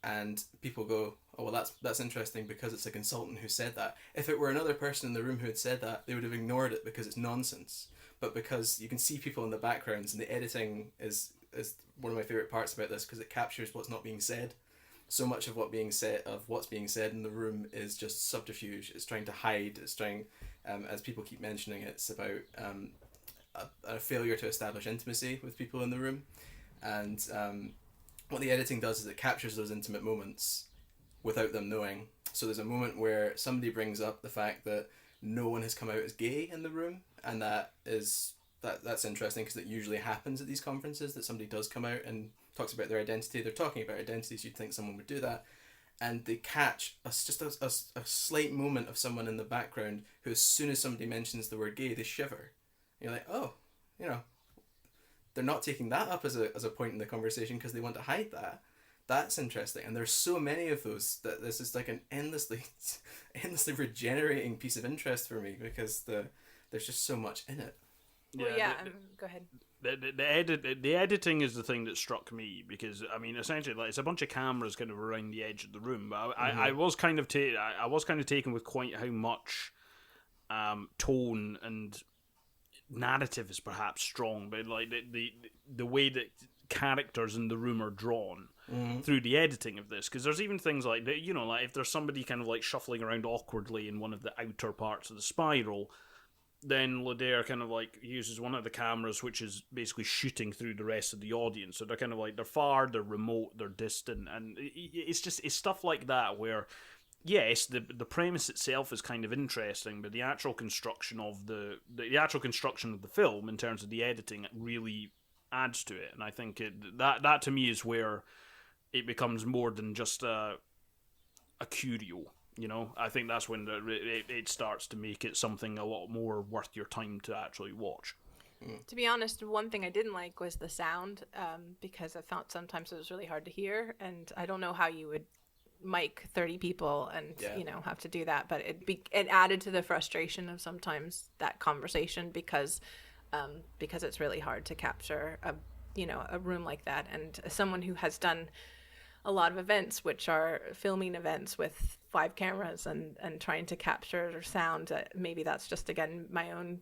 And people go, oh, well, that's interesting because it's a consultant who said that. If it were another person in the room who had said that, they would have ignored it because it's nonsense. But because you can see people in the backgrounds, and the editing is one of my favourite parts about this, because it captures what's not being said. So much of what's being said in the room is just subterfuge. It's trying to hide. It's trying, as people keep mentioning, it's about a failure to establish intimacy with people in the room. And what the editing does is it captures those intimate moments without them knowing. So there's a moment where somebody brings up the fact that no one has come out as gay in the room, and that's interesting because it usually happens at these conferences that somebody does come out and talks about their identity. They're talking about identities. You'd think someone would do that, and they catch a slight moment of someone in the background who, as soon as somebody mentions the word gay, they shiver. You're like, oh, they're not taking that up as a point in the conversation because they want to hide that. That's interesting. And there's so many of those that this is like an endlessly regenerating piece of interest for me, because there's just so much in it. Well, go ahead. The editing is the thing that struck me, because I mean, essentially, like, it's a bunch of cameras kind of around the edge of the room. But I was kind of taken with quite how much tone and narrative is perhaps strong, but like the way that characters in the room are drawn through the editing of this, because there's even things like that, like if there's somebody kind of like shuffling around awkwardly in one of the outer parts of the spiral, then Ledare kind of like uses one of the cameras which is basically shooting through the rest of the audience. So they're kind of like, they're far, they're remote, they're distant, and it's stuff like that where, yes, the premise itself is kind of interesting, but the actual construction of the film in terms of the editing really adds to it. And I think that to me is where it becomes more than just a curio. I think that's when it starts to make it something a lot more worth your time to actually watch. To be honest, one thing I didn't like was the sound, because I felt sometimes it was really hard to hear, and I don't know how you would mic 30 people and have to do that, but it added to the frustration of sometimes that conversation because it's really hard to capture a room like that. And as someone who has done a lot of events, which are filming events with 5 cameras and trying to capture sound, maybe that's just, again, my own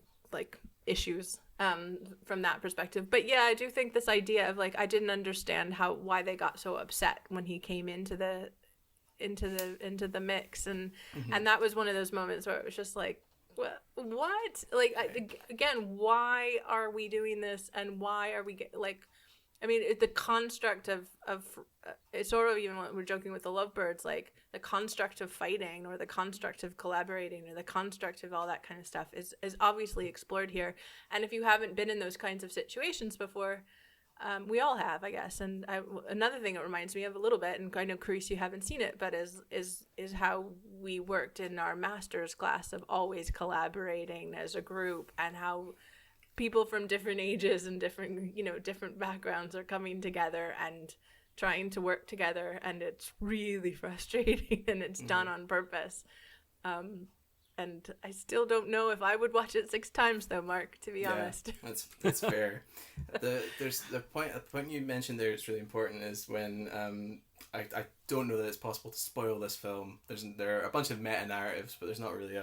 issues from that perspective. But yeah, I do think this idea of I didn't understand why they got so upset when he came into the mix, and that was one of those moments where it was just what again, why are we doing this, and why are we the construct of it's sort of, even when we're joking with the Lovebirds, the construct of fighting, or the construct of collaborating, or the construct of all that kind of stuff is obviously explored here. And if you haven't been in those kinds of situations before, we all have, I guess. And another thing it reminds me of a little bit, and I know, Carice, you haven't seen it, but is how we worked in our master's class of always collaborating as a group, and how people from different ages and different backgrounds are coming together and trying to work together, and it's really frustrating, and it's done on purpose. And I still don't know if I would watch it 6 times though, Mark, to be honest. That's fair. There's the point you mentioned there is really important, is when I don't know that it's possible to spoil this film. There are a bunch of meta narratives, but there's not really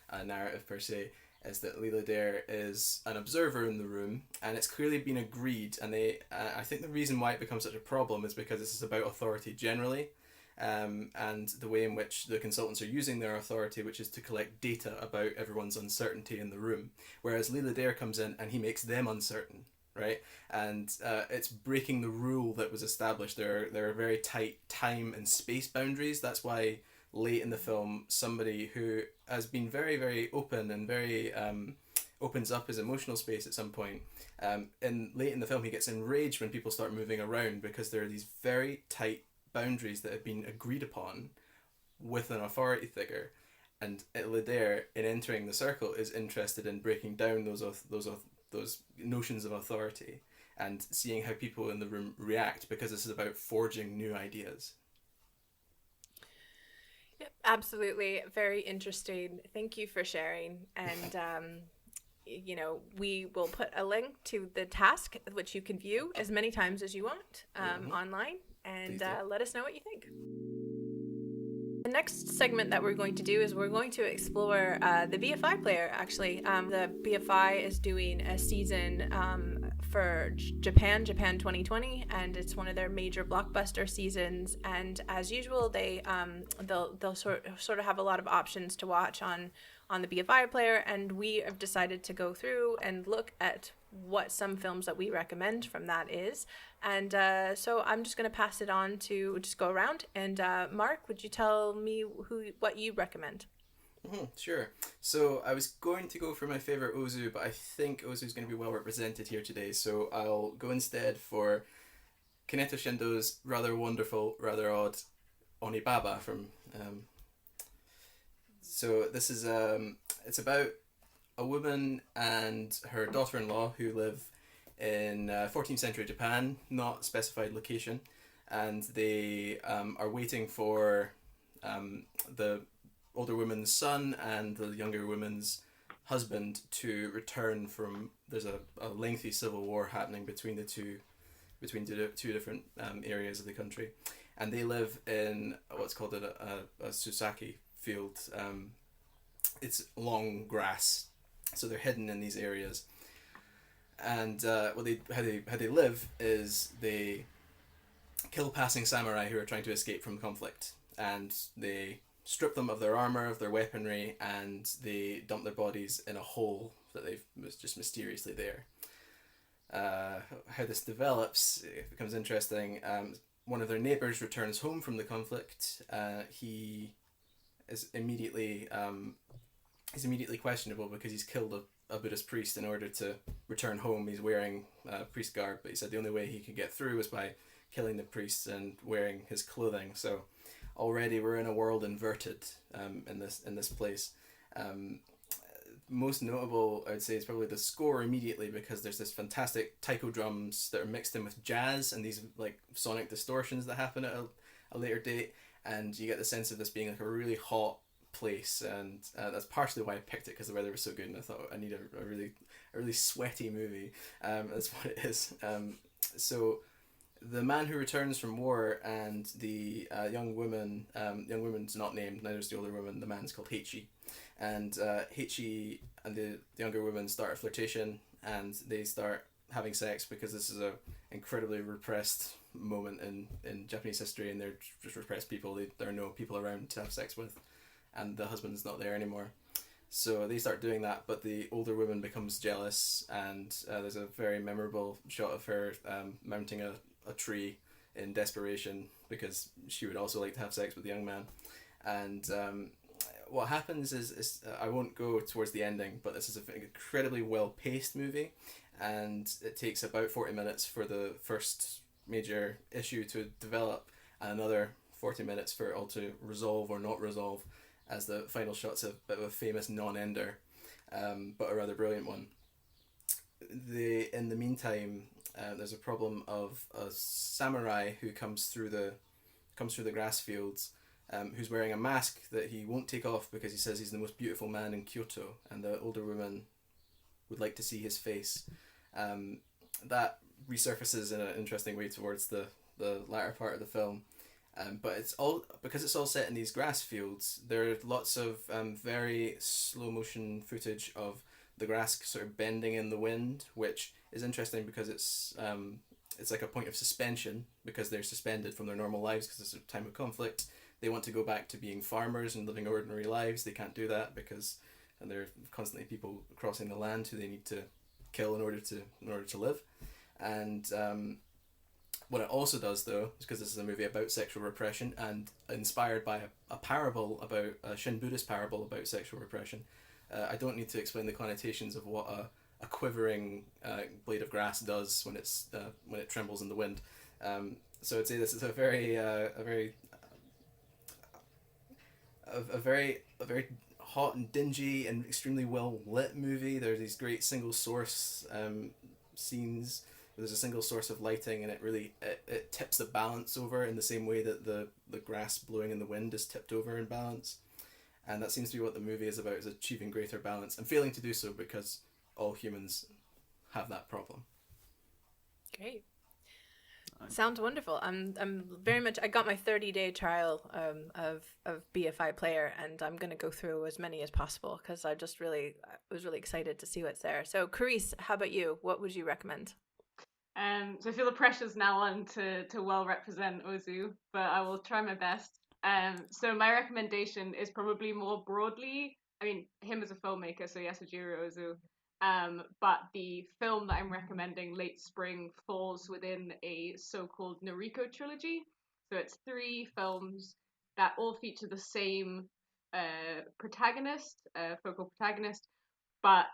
a narrative per se. Is that Leigh Ledare is an observer in the room, and it's clearly been agreed, and I think the reason why it becomes such a problem is because this is about authority generally, and the way in which the consultants are using their authority, which is to collect data about everyone's uncertainty in the room, whereas Leigh Ledare comes in and he makes them uncertain, right? And it's breaking the rule that was established. There are very tight time and space boundaries. That's why late in the film, somebody who has been very, very open and very opens up his emotional space at some point, late in the film he gets enraged when people start moving around, because there are these very tight boundaries that have been agreed upon with an authority figure, and Ledare, in entering the circle, is interested in breaking down those notions of authority and seeing how people in the room react, because this is about forging new ideas. Yep, absolutely. Very interesting. Thank you for sharing. And, we will put a link to the task, which you can view as many times as you want online, and let us know what you think. The next segment that we're going to do is we're going to explore the BFI Player, actually. The BFI is doing a season for Japan 2020, and it's one of their major blockbuster seasons. And as usual, they'll sort of have a lot of options to watch on the BFI Player, and we have decided to go through and look at what some films that we recommend from that is. And so I'm just going to pass it on to just go around. And Mark, would you tell me what you recommend? Sure. So I was going to go for my favorite Ozu, but I think Ozu is going to be well represented here today. So I'll go instead for Kaneto Shindo's rather wonderful, rather odd Onibaba from... So this is it's about a woman and her daughter-in-law who live in 14th century Japan, not specified location, and they are waiting for the older woman's son and the younger woman's husband to return from... There's a lengthy civil war happening between the two different areas of the country, and they live in what's called a susaki field. It's long grass, so they're hidden in these areas. And how they live is they kill passing samurai who are trying to escape from conflict, and they strip them of their armor, of their weaponry, and they dump their bodies in a hole that was just mysteriously there. How this develops, it becomes interesting. One of their neighbors returns home from the conflict. He is immediately questionable because he's killed a Buddhist priest in order to return home. He's wearing priest garb, but he said the only way he could get through was by killing the priest and wearing his clothing. So already we're in a world inverted in this place. Most notable, I would say, is probably the score immediately, because there's this fantastic taiko drums that are mixed in with jazz and these like sonic distortions that happen at a later date, and you get the sense of this being like a really hot place, and that's partially why I picked it, because the weather was so good, and I thought I need a really sweaty movie. That's what it is. So the man who returns from war and the young woman's not named, neither is the older woman. The man's called Heichi, and Heichi and the younger woman start a flirtation, and they start having sex, because this is a incredibly repressed moment in Japanese history, and they're just repressed people. There are no people around to have sex with, and the husband's not there anymore. So they start doing that, but the older woman becomes jealous, and there's a very memorable shot of her mounting a tree in desperation, because she would also like to have sex with the young man. And what happens is I won't go towards the ending, but this is an incredibly well-paced movie, and it takes about 40 minutes for the first major issue to develop, and another 40 minutes for it all to resolve or not resolve, as the final shot's a bit of a famous non-ender, but a rather brilliant one. In the meantime, there's a problem of a samurai who comes through the grass fields, who's wearing a mask that he won't take off, because he says he's the most beautiful man in Kyoto, and the older woman would like to see his face. That resurfaces in an interesting way towards the latter part of the film. But it's all set in these grass fields. There are lots of very slow motion footage of the grass sort of bending in the wind, which is interesting because it's like a point of suspension, because they're suspended from their normal lives because it's a time of conflict. They want to go back to being farmers and living ordinary lives. They can't do that because there are constantly people crossing the land who they need to kill in order to live. And what it also does, though, is because this is a movie about sexual repression and inspired by a parable about a Shin Buddhist parable about sexual repression. I don't need to explain the connotations of what a quivering blade of grass does when it trembles in the wind. So I'd say this is a very hot and dingy and extremely well lit movie. There's these great single source scenes. There's a single source of lighting, and it tips the balance over in the same way that the grass blowing in the wind is tipped over in balance. And that seems to be what the movie is about, is achieving greater balance and failing to do so because all humans have that problem. Great. Sounds wonderful. I'm very much. I got my 30-day trial of BFI Player, and I'm gonna go through as many as possible because I was really excited to see what's there. So, Carice, how about you? What would you recommend? So I feel the pressure's now on to well represent Ozu, but I will try my best. So my recommendation is probably more broadly, I mean, him as a filmmaker, so Yasujiro Ozu, but the film that I'm recommending, Late Spring, falls within a so-called Noriko trilogy. So it's 3 films that all feature the same focal protagonist, but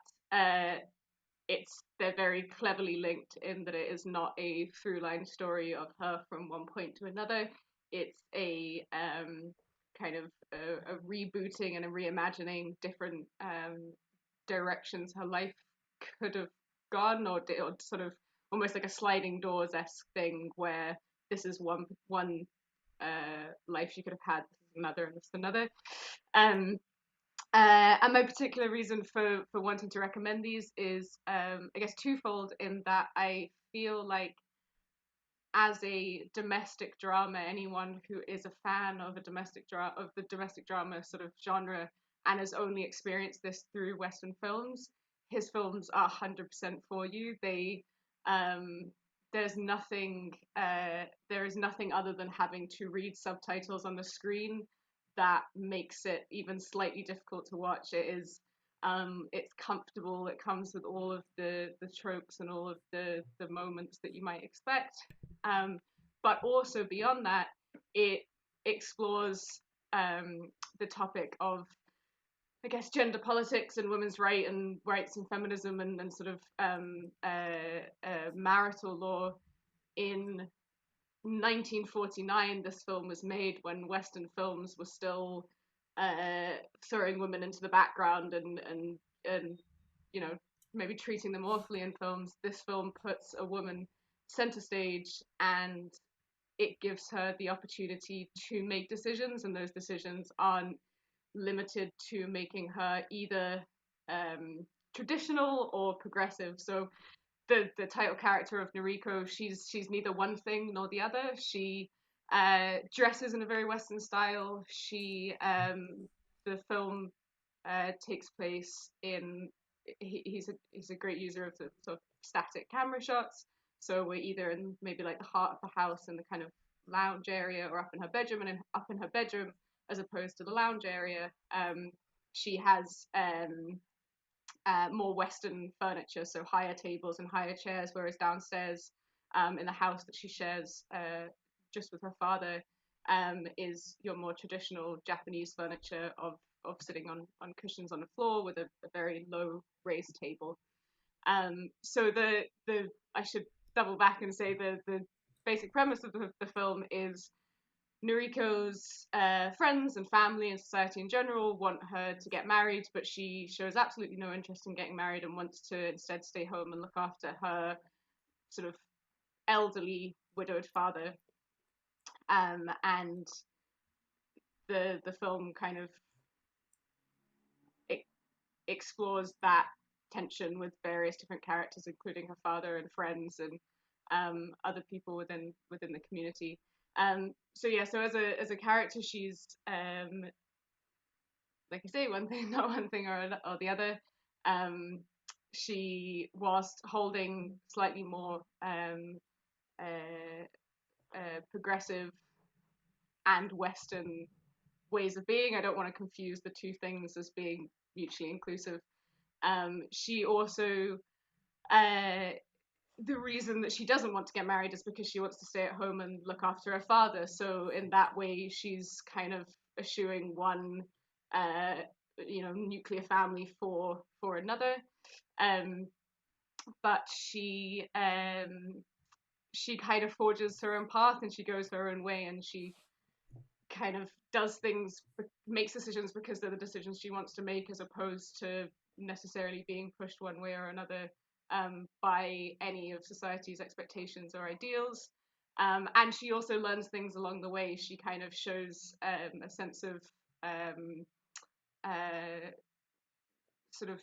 they're very cleverly linked in that it is not a through line story of her from one point to another. It's a kind of a rebooting and a reimagining different directions her life could have gone, or sort of almost like a sliding doors-esque thing where this is one life she could have had, this is another, and this is another. And my particular reason for wanting to recommend these is, I guess, twofold, in that I feel like as a domestic drama, anyone who is a fan of the domestic drama sort of genre and has only experienced this through Western films, his films are 100% for you. There is nothing other than having to read subtitles on the screen that makes it even slightly difficult to watch. It's comfortable. It comes with all of the tropes and all of the moments that you might expect. But also beyond that, it explores the topic of, I guess, gender politics and women's rights and feminism and sort of marital law in 1949 this film was made, when Western films were still throwing women into the background and you know, maybe treating them awfully in films. This film puts a woman center stage, and it gives her the opportunity to make decisions, and those decisions aren't limited to making her either traditional or progressive. So the title character of Noriko, she's neither one thing nor the other. She dresses in a very Western style. She the film takes place in he's a great user of the sort of static camera shots. So we're either in maybe like the heart of the house in the kind of lounge area, or up in her bedroom, and up in her bedroom as opposed to the lounge area. She has more Western furniture, so higher tables and higher chairs, whereas downstairs in the house that she shares just with her father is your more traditional Japanese furniture of sitting on cushions on the floor with a very low raised table. So the I should double back and say the basic premise of the film is Noriko's friends and family and society in general want her to get married, but she shows absolutely no interest in getting married and wants to instead stay home and look after her sort of elderly widowed father. And the film kind of explores that tension with various different characters, including her father and friends and other people within the community. So as a character, she's like I say, one thing, not one thing or the other. She, whilst holding slightly more progressive and Western ways of being, I don't want to confuse the two things as being mutually inclusive. She also the reason that she doesn't want to get married is because she wants to stay at home and look after her father. So in that way, she's kind of eschewing one, nuclear family for another. But she kind of forges her own path, and she goes her own way, and she kind of does things, makes decisions because they're the decisions she wants to make, as opposed to necessarily being pushed one way or another by any of society's expectations or ideals. And she also learns things along the way. She kind of shows a sense of sort of,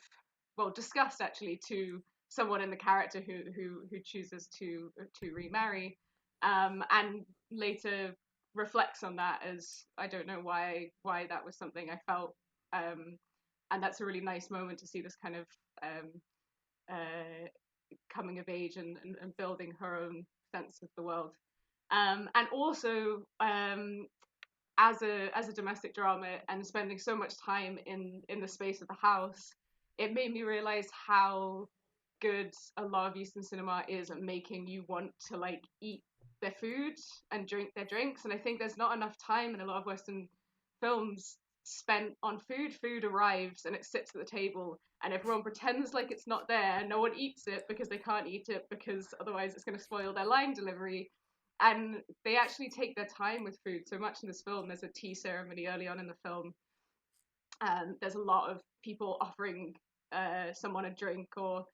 well, disgust actually to someone in the character who chooses to remarry, and later reflects on that as, I don't know why that was something I felt, and that's a really nice moment to see this kind of coming of age and building her own sense of the world. And also as a domestic drama and spending so much time in the space of the house, it made me realize how good a lot of Eastern cinema is at making you want to like eat their food and drink their drinks. And I think there's not enough time in a lot of Western films spent on food. Food arrives and it sits at the table and everyone pretends like it's not there. No one eats it because they can't eat it because otherwise it's going to spoil their line delivery. And they actually take their time with food. So much in this film, there's a tea ceremony early on in the film. There's a lot of people offering someone a drink or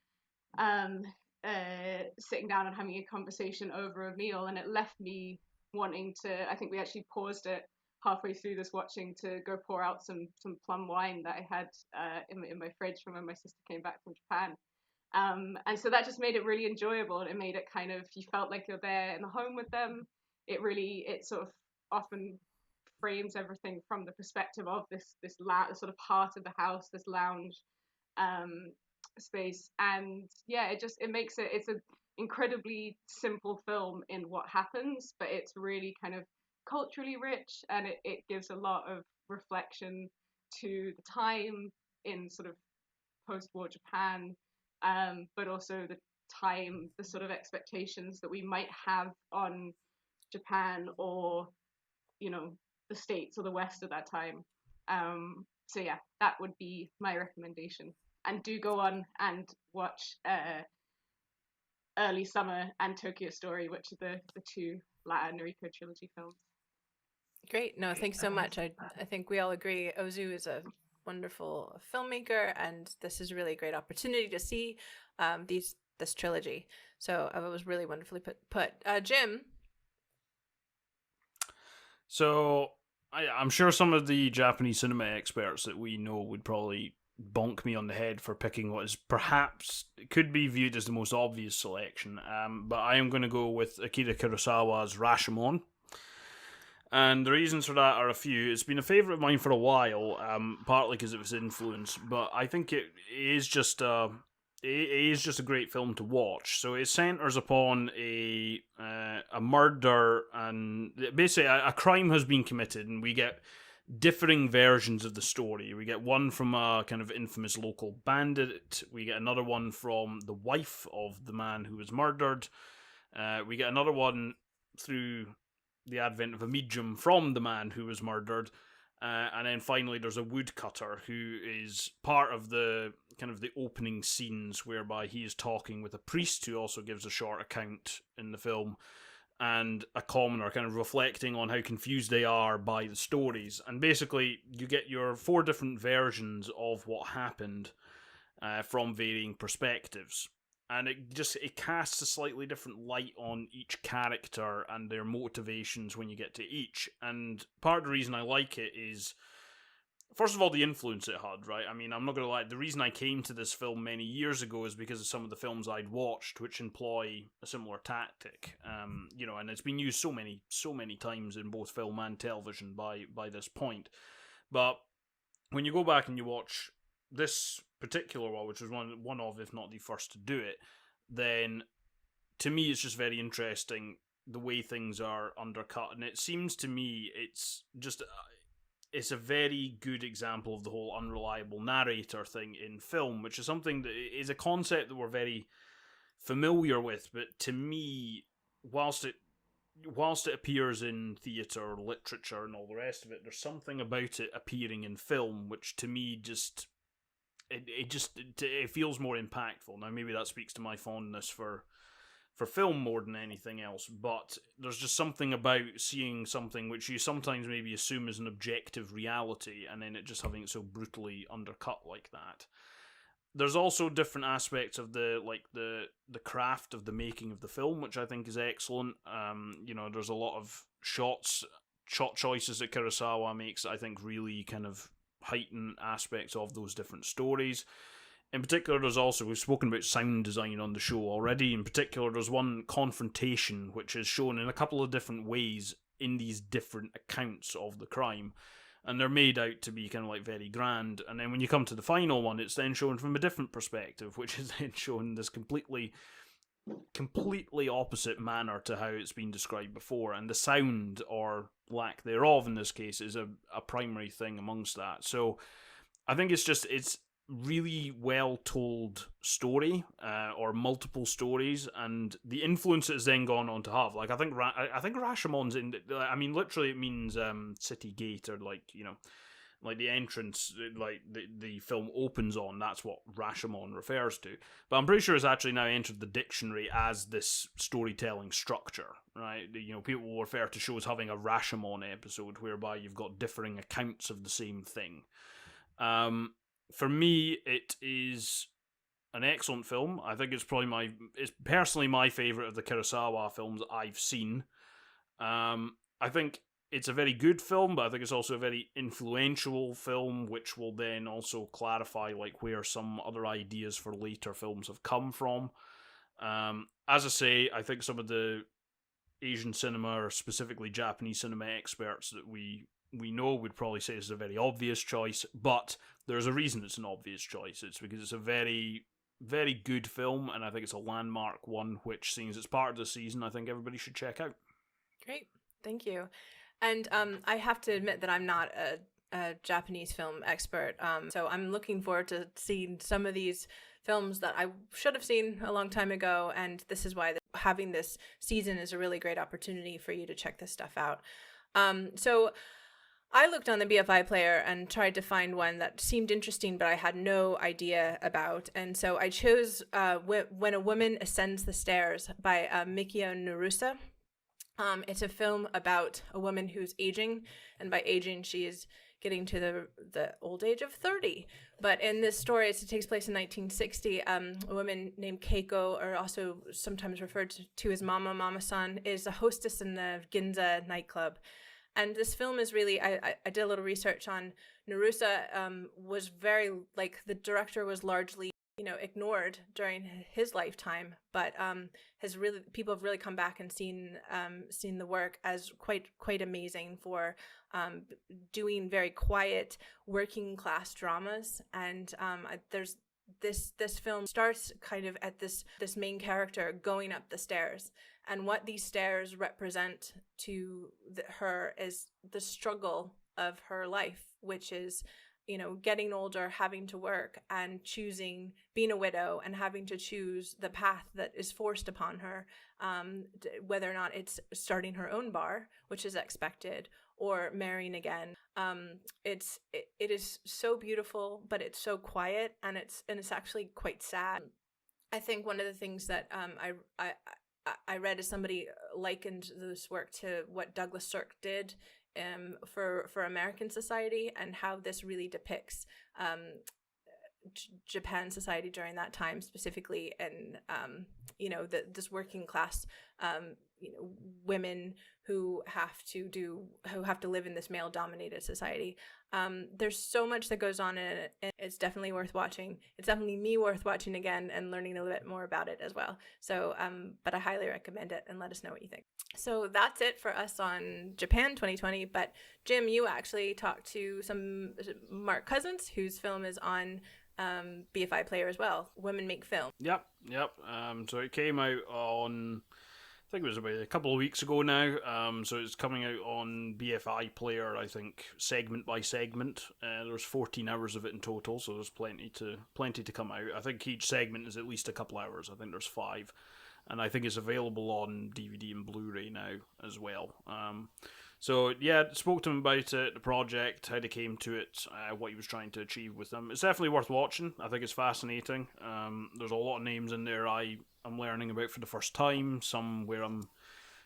sitting down and having a conversation over a meal. And it left me wanting to, I think we actually paused it halfway through this watching to go pour out some plum wine that I had in my fridge from when my sister came back from Japan. And so that just made it really enjoyable, and it made it kind of, you felt like you're there in the home with them. It sort of often frames everything from the perspective of this sort of heart of the house, this lounge space. And yeah, it makes it's an incredibly simple film in what happens, but it's really kind of culturally rich, and it gives a lot of reflection to the time in sort of post-war Japan, but also the sort of expectations that we might have on Japan or, the States or the West at that time. So yeah, that would be my recommendation. And do go on and watch Early Summer and Tokyo Story, which are the two latter Noriko trilogy films. Great. No, thanks so much. I think we all agree Ozu is a wonderful filmmaker, and this is a really great opportunity to see this trilogy. So it was really wonderfully put. Jim? So I'm sure some of the Japanese cinema experts that we know would probably bonk me on the head for picking what is perhaps could be viewed as the most obvious selection. But I am going to go with Akira Kurosawa's Rashomon. And the reasons for that are a few. It's been a favourite of mine for a while, partly because of its influence, but I think it is just a great film to watch. So it centres upon a murder, and basically a crime has been committed, and we get differing versions of the story. We get one from a kind of infamous local bandit. We get another one from the wife of the man who was murdered. We get another one through the advent of a medium from the man who was murdered. And then finally there's a woodcutter who is part of the kind of the opening scenes whereby he is talking with a priest who also gives a short account in the film, and a commoner kind of reflecting on how confused they are by the stories. And basically you get your 4 different versions of what happened from varying perspectives. And it casts a slightly different light on each character and their motivations when you get to each. And part of the reason I like it is, first of all, the influence it had, right? I mean, I'm not going to lie, the reason I came to this film many years ago is because of some of the films I'd watched, which employ a similar tactic. And it's been used so many times in both film and television by this point. But when you go back and you watch this particular one, which was one of, if not the first to do it, then to me it's just very interesting the way things are undercut. And it seems to me it's a very good example of the whole unreliable narrator thing in film, which is something that is a concept that we're very familiar with, but to me, whilst it appears in theatre, literature and all the rest of it, there's something about it appearing in film which to me just it feels more impactful. Now maybe that speaks to my fondness for film more than anything else, but there's just something about seeing something which you sometimes maybe assume is an objective reality, and then it just having it so brutally undercut like that. There's also different aspects of the craft of the making of the film, which I think is excellent. There's a lot of shot choices that Kurosawa makes that I think really kind of heighten aspects of those different stories. In particular, we've spoken about sound design on the show already. In particular, there's one confrontation which is shown in a couple of different ways in these different accounts of the crime, and they're made out to be kind of like very grand. And then when you come to the final one, it's then shown from a different perspective, which is then shown this completely opposite manner to how it's been described before, and the sound, or lack thereof in this case, is a primary thing amongst that. So I think it's really well told story, or multiple stories, and the influence it's then gone on to have. Like I think Rashomon's in. I mean, literally it means city gate, or like the entrance, like the film opens on. That's what Rashomon refers to. But I'm pretty sure it's actually now entered the dictionary as this storytelling structure, right? People will refer to shows having a Rashomon episode, whereby you've got differing accounts of the same thing. For me, it is an excellent film. I think it's probably it's personally my favourite of the Kurosawa films I've seen. I think it's a very good film, but I think it's also a very influential film, which will then also clarify where some other ideas for later films have come from. As I say, I think some of the Asian cinema, or specifically Japanese cinema experts that we know would probably say it's a very obvious choice, but there's a reason it's an obvious choice. It's because it's a very, very good film, and I think it's a landmark one, which, seeing as it's part of the season, I think everybody should check out. Great, thank you. And I have to admit that I'm not a Japanese film expert, so I'm looking forward to seeing some of these films that I should have seen a long time ago, and this is why having this season is a really great opportunity for you to check this stuff out. So I looked on the BFI Player and tried to find one that seemed interesting, but I had no idea about, and so I chose When a Woman Ascends the Stairs by Mikio Narusa. It's a film about a woman who's aging, and by aging, she is getting to the old age of 30. But in this story, it takes place in 1960. A woman named Keiko, or also sometimes referred to as Mama-san, is a hostess in the Ginza nightclub. And this film is really, I did a little research on Narusa, was very, like, the director was largely, ignored during his lifetime, but people have really come back and seen the work as quite amazing for doing very quiet working class dramas. And there's this film starts kind of at this main character going up the stairs, and what these stairs represent to her is the struggle of her life, which is getting older, having to work, and choosing being a widow and having to choose the path that is forced upon her, whether or not it's starting her own bar, which is expected, or marrying again. It is so beautiful, but it's so quiet, and it's actually quite sad. I think one of the things that I read is somebody likened this work to what Douglas Sirk did for American society, and how this really depicts Japan society during that time specifically, and this working class women who have to live in this male dominated society. There's so much that goes on in it, and it's definitely worth watching. It's definitely me worth watching again and learning a little bit more about it as well. So but I highly recommend it, and let us know what you think. So that's it for us on Japan 2020. But Jim, you actually talked to Mark Cousins, whose film is on BFI Player as well. Women Make Film. Yep. So it came out on, I think it was about a couple of weeks ago now. So it's coming out on BFI Player, I think, segment by segment. There's 14 hours of it in total, so there's plenty to come out. I think each segment is at least a couple hours. I think there's 5. And I think it's available on DVD and Blu-ray now as well. So yeah, spoke to him about it, the project, how they came to it, what he was trying to achieve with them. It's definitely worth watching. I think it's fascinating. There's a lot of names in there I'm learning about for the first time, some where I'm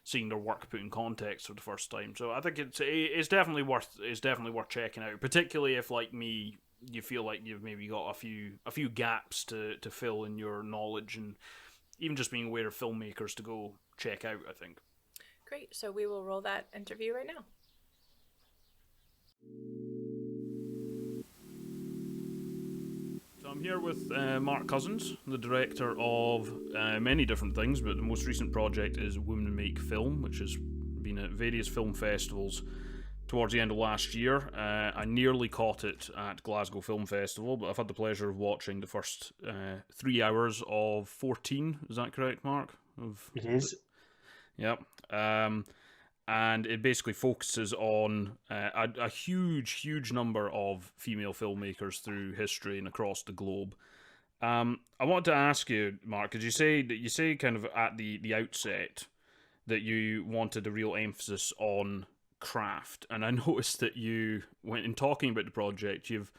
seeing their work put in context for the first time. So I think it's definitely worth checking out, particularly if, like me, you feel like you've maybe got a few gaps to fill in your knowledge, and even just being aware of filmmakers to go check out, I think. Great. So we will roll that interview right now. So I'm here with Mark Cousins, the director of many different things, but the most recent project is Women Make Film, which has been at various film festivals towards the end of last year. I nearly caught it at Glasgow Film Festival, but I've had the pleasure of watching the first 3 hours of 14. Is that correct, Mark? It is. Yep. And it basically focuses on a huge number of female filmmakers through history and across the globe. I wanted to ask you, Mark, because you say kind of at the outset that you wanted a real emphasis on craft, and I noticed that you, when in talking about the project, you've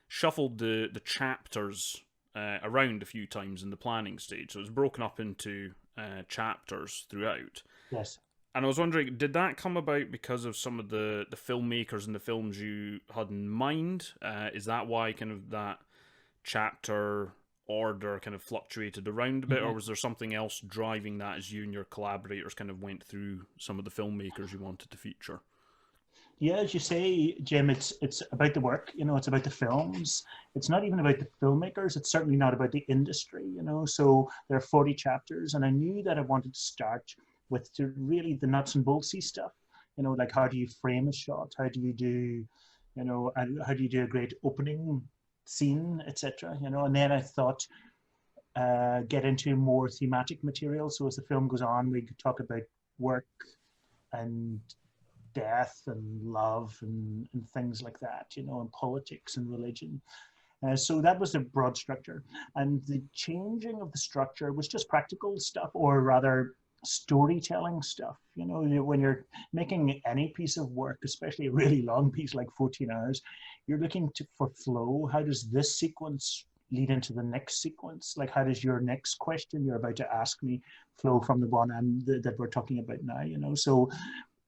shuffled the chapters around a few times in the planning stage, so it's broken up into chapters throughout. Yes. And I was wondering, did that come about because of some of the filmmakers and the films you had in mind? Is that why kind of that chapter order kind of fluctuated around a bit, or was there something else driving that as you and your collaborators kind of went through some of the filmmakers you wanted to feature? Yeah, as you say, Jim, it's about the work, it's about the films. It's not even about the filmmakers. It's certainly not about the industry, So there are 40 chapters, and I knew that I wanted to start with really the nuts and boltsy stuff, like how do you frame a shot? How do you do, how do you do a great opening scene, etc. And then I thought get into more thematic material. So as the film goes on, we could talk about work and death and love and things like that, and politics and religion. So that was the broad structure. And the changing of the structure was just practical stuff, or rather storytelling stuff. When you're making any piece of work, especially a really long piece like 14 hours, you're looking for flow. How does this sequence lead into the next sequence? Like, how does your next question you're about to ask me flow from the one that we're talking about now? You know, so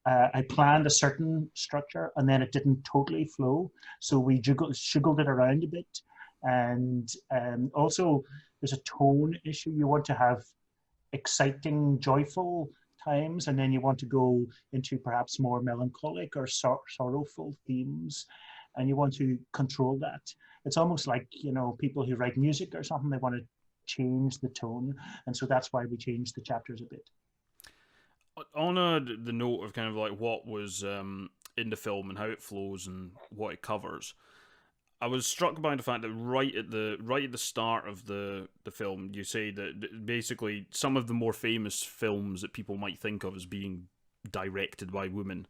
I planned a certain structure, and then it didn't totally flow, so we juggled it around a bit. And also, there's a tone issue. You want to have exciting, joyful times, and then you want to go into perhaps more melancholic or sorrowful themes, and you want to control that. It's almost like, you know, people who write music or something, they want to change the tone, and so that's why we changed the chapters a bit. On the note of kind of like what was in the film and how it flows and what it covers, I was struck by the fact that right at the start of the film, you say that basically some of the more famous films that people might think of as being directed by women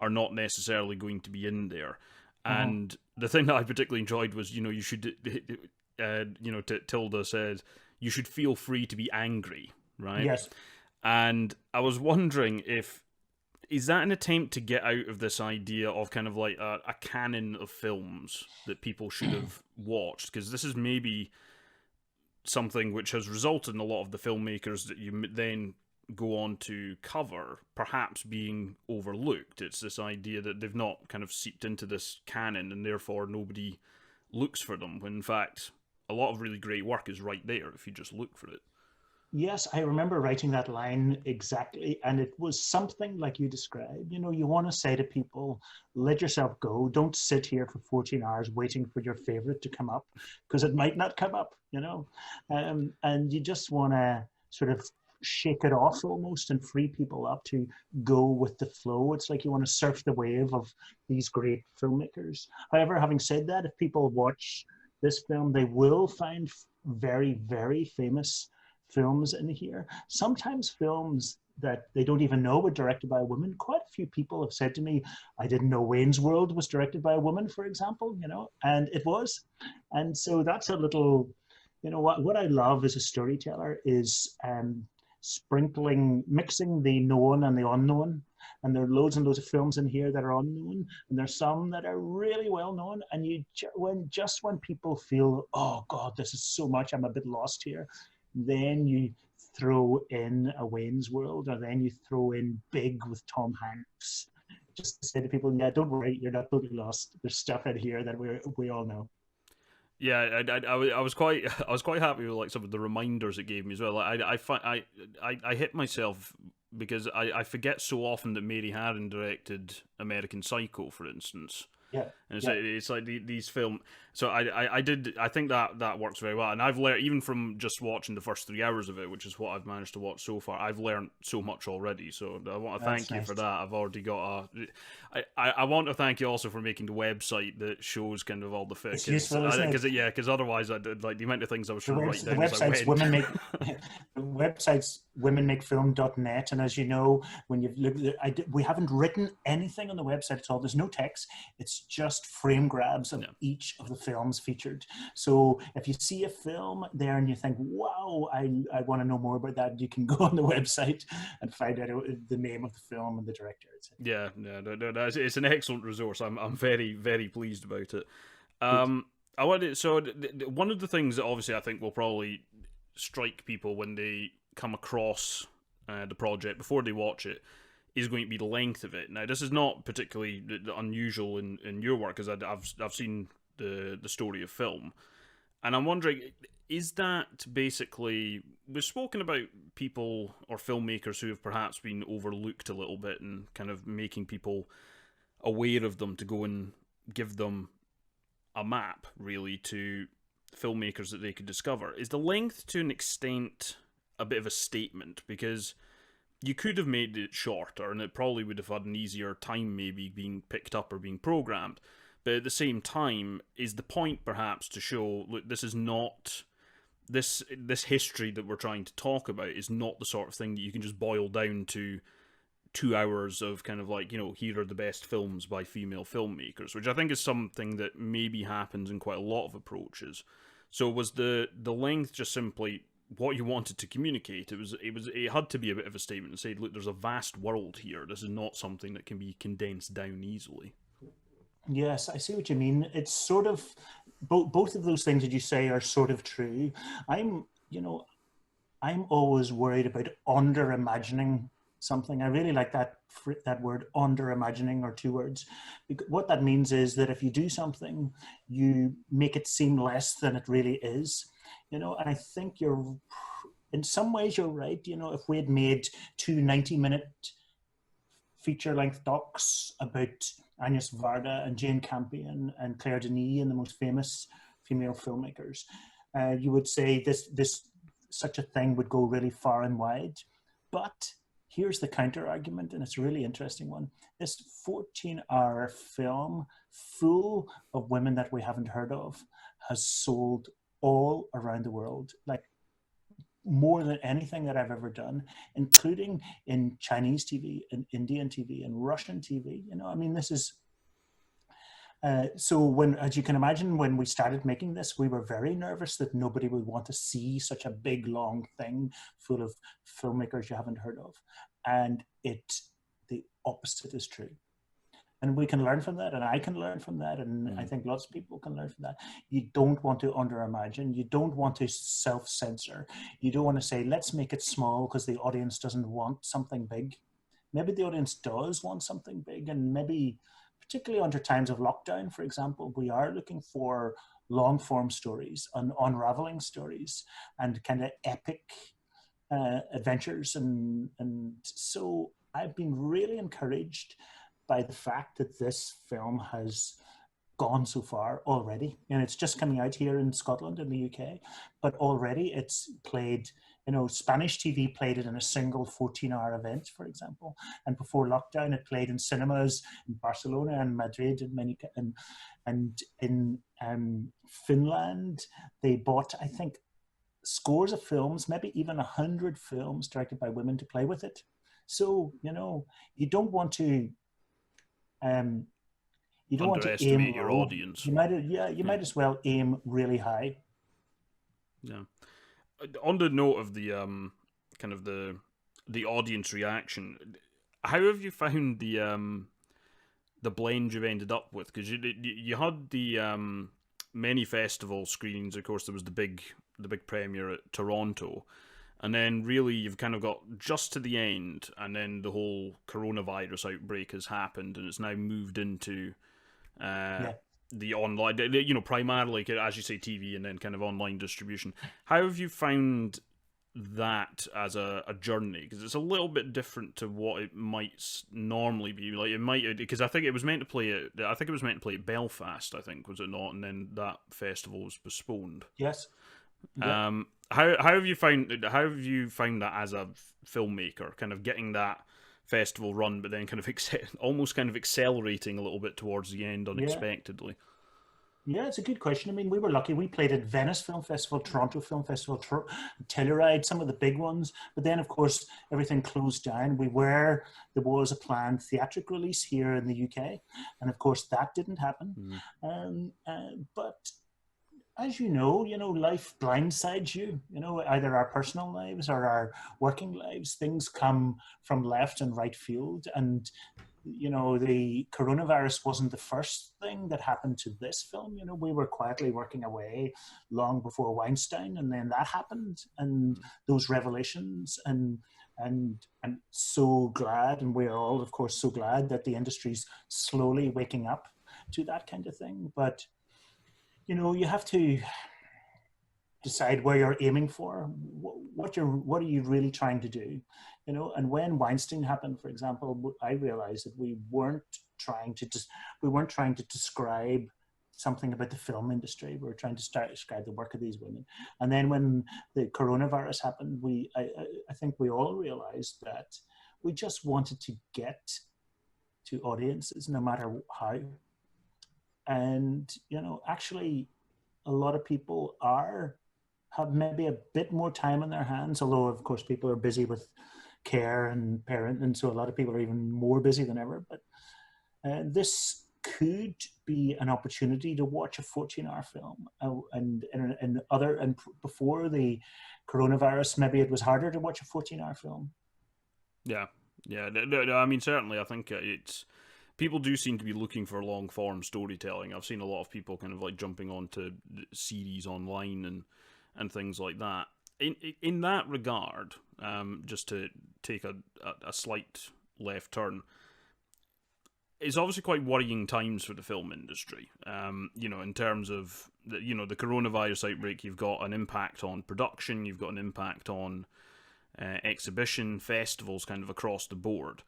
are not necessarily going to be in there. And the thing that I particularly enjoyed was, you know, you should, Tilda said, you should feel free to be angry, right? Yes. And I was wondering is that an attempt to get out of this idea of kind of like a canon of films that people should have watched? Because this is maybe something which has resulted in a lot of the filmmakers that you then go on to cover perhaps being overlooked. It's this idea that they've not kind of seeped into this canon and therefore nobody looks for them, when in fact a lot of really great work is right there if you just look for it. Yes, I remember writing that line exactly, and it was something like you described. You know, you want to say to people, let yourself go. Don't sit here for 14 hours waiting for your favorite to come up, because it might not come up, you know. And you just want to sort of shake it off almost and free people up to go with the flow. It's like you want to surf the wave of these great filmmakers. However, having said that, if people watch this film, they will find very, very famous films in here. Sometimes films that they don't even know were directed by a woman. Quite a few people have said to me, I didn't know Wayne's World was directed by a woman, for example, you know, and it was. And so that's a little, you know, what I love as a storyteller is mixing the known and the unknown. And there are loads and loads of films in here that are unknown, and there's some that are really well known. And when people feel, oh God, this is so much, I'm a bit lost here, then you throw in a Wayne's World, or then you throw in Big with Tom Hanks, just to say to people, yeah, don't worry, you're not totally lost. There's stuff in here that we all know. Yeah, I was quite happy with like some of the reminders it gave me as well. Like, I hit myself because I forget so often that Mary Harron directed American Psycho, for instance. Yeah, and it's like these film. So I think that works very well, and I've learned even from just watching the first 3 hours of it, which is what I've managed to watch so far. I've learned so much already, so I want to thank you for that. I've already got I want to thank you also for making the website that shows kind of all the fit, because otherwise like the amount of things I was trying to write down. The website's womenmakefilm.net, and as you know, when you've looked at we haven't written anything on the website at all. There's no text. It's just frame grabs of each of the films featured. So if you see a film there and you think, wow, I want to know more about that, you can go on the website and find out the name of the film and the director. Yeah, it's an excellent resource. I'm very, very pleased about it. One of the things that obviously I think will probably strike people when they come across the project before they watch it is going to be the length of it. Now, this is not particularly unusual in your work, because I've seen the story of film, and I'm wondering, is that basically, we've spoken about people or filmmakers who have perhaps been overlooked a little bit and kind of making people aware of them to go and give them a map, really, to filmmakers that they could discover. Is the length to an extent a bit of a statement? Because you could have made it shorter and it probably would have had an easier time maybe being picked up or being programmed. But at the same time, is the point perhaps to show, look, this is not, this history that we're trying to talk about is not the sort of thing that you can just boil down to 2 hours of kind of like, you know, here are the best films by female filmmakers, which I think is something that maybe happens in quite a lot of approaches. So was the length just simply what you wanted to communicate? It had to be a bit of a statement and say, look, there's a vast world here. This is not something that can be condensed down easily. Yes, I see what you mean. It's sort of both of those things that you say are sort of true. I'm, I'm always worried about under imagining something. I really like that word, under imagining, or two words. Because what that means is that if you do something, you make it seem less than it really is. And I think in some ways you're right. If we had made two 90-minute feature-length docs about Agnes Varda and Jane Campion and Claire Denis and the most famous female filmmakers, you would say this such a thing would go really far and wide. But here's the counter argument, and it's a really interesting one. This 14-hour film full of women that we haven't heard of has sold all around the world, like more than anything that I've ever done, including in Chinese TV and Indian TV and Russian TV. This is so as you can imagine, when we started making this, we were very nervous that nobody would want to see such a big, long thing full of filmmakers you haven't heard of. And the opposite is true. And we can learn from that, and I can learn from that, and I think lots of people can learn from that. You don't want to under-imagine. You don't want to self-censor. You don't want to say, let's make it small because the audience doesn't want something big. Maybe the audience does want something big, and maybe, particularly under times of lockdown, for example, we are looking for long-form stories and unraveling stories and kind of epic adventures. And so I've been really encouraged by the fact that this film has gone so far already. And it's just coming out here in Scotland and the UK, but already it's played, Spanish TV played it in a single 14-hour event, for example. And before lockdown, it played in cinemas in Barcelona and Madrid and in Finland. They bought, I think, scores of films, maybe even 100 films directed by women to play with it. So, you don't want to underestimate aim your low. audience. You might as well aim really high. Yeah. On the note of the kind of the audience reaction, how have you found the blend you've ended up with? Because you had the many festival screenings. Of course, there was the big premiere at Toronto. And then really you've kind of got just to the end, and then the whole coronavirus outbreak has happened, and it's now moved into the online, primarily, as you say, TV and then kind of online distribution. How have you found that as a journey? Because it's a little bit different to what it might normally be. Like it might, because I think it was meant to play at Belfast, I think, was it not? And then that festival was postponed. Yes. Yeah. How have you found that as a filmmaker, kind of getting that festival run, but then kind of almost kind of accelerating a little bit towards the end unexpectedly? Yeah, it's a good question. We were lucky. We played at Venice Film Festival, Toronto Film Festival, Telluride, some of the big ones. But then, of course, everything closed down. There was a planned theatrical release here in the UK, and of course that didn't happen. But as you know, life blindsides you. Either our personal lives or our working lives. Things come from left and right field, and the coronavirus wasn't the first thing that happened to this film. We were quietly working away long before Weinstein, and then that happened, and those revelations, and I'm so glad, and we're all, of course, so glad that the industry's slowly waking up to that kind of thing. But you have to decide where you're aiming for, what are you really trying to do, And when Weinstein happened, for example, I realized that we weren't trying to describe something about the film industry. We were trying to describe the work of these women. And then when the coronavirus happened, I think we all realized that we just wanted to get to audiences no matter how. And, actually a lot of people have maybe a bit more time on their hands, although of course people are busy with care and parent, and so a lot of people are even more busy than ever. But this could be an opportunity to watch a 14-hour film. And before the coronavirus, maybe it was harder to watch a 14-hour film. Yeah. No, I mean, certainly I think it's people do seem to be looking for long form storytelling. I've seen a lot of people kind of like jumping onto series online and things like that. In that regard, just to take a slight left turn, it's obviously quite worrying times for the film industry. In terms of the coronavirus outbreak, you've got an impact on production, you've got an impact on exhibition, festivals, kind of across the board.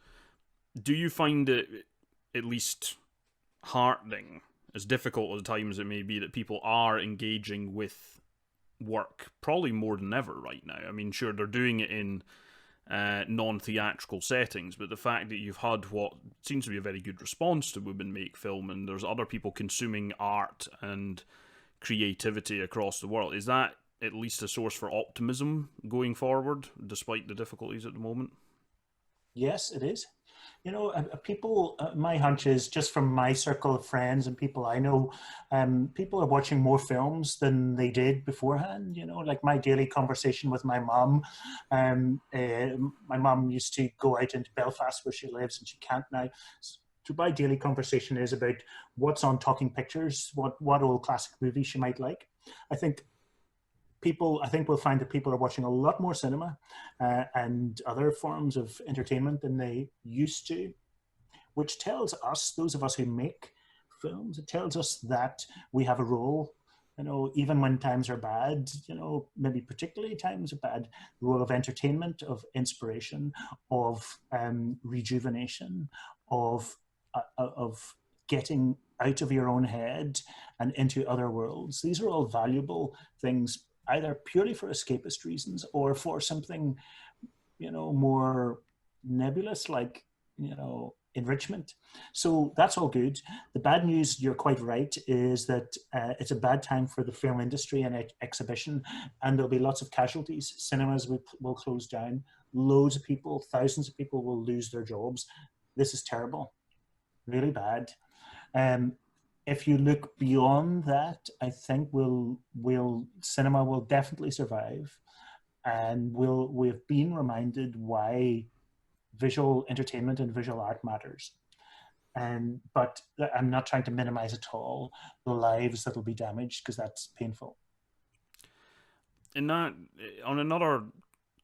Do you find it at least heartening, as difficult as times it may be, that people are engaging with work probably more than ever right now? I mean, sure, they're doing it in non-theatrical settings, but the fact that you've had what seems to be a very good response to Women Make Film, and there's other people consuming art and creativity across the world, is that at least a source for optimism going forward, despite the difficulties at the moment? Yes, it is. People, my hunch is, just from my circle of friends and people I know, people are watching more films than they did beforehand. Like my daily conversation with my mum. My mum used to go out into Belfast where she lives, and she can't now. So my daily conversation is about what's on Talking Pictures, what old classic movies she might like. I think we'll find that people are watching a lot more cinema and other forms of entertainment than they used to, which tells us, those of us who make films, it tells us that we have a role, even when times are bad, maybe particularly times are bad, the role of entertainment, of inspiration, of rejuvenation, of getting out of your own head and into other worlds. These are all valuable things, either purely for escapist reasons or for something, more nebulous, like, enrichment. So that's all good. The bad news, you're quite right, is that it's a bad time for the film industry and exhibition, and there'll be lots of casualties. Cinemas will close down. Loads of people, thousands of people will lose their jobs. This is terrible, really bad. If you look beyond that, I think cinema will definitely survive, and we've been reminded why visual entertainment and visual art matters. But I'm not trying to minimize at all the lives that will be damaged, because that's painful. On another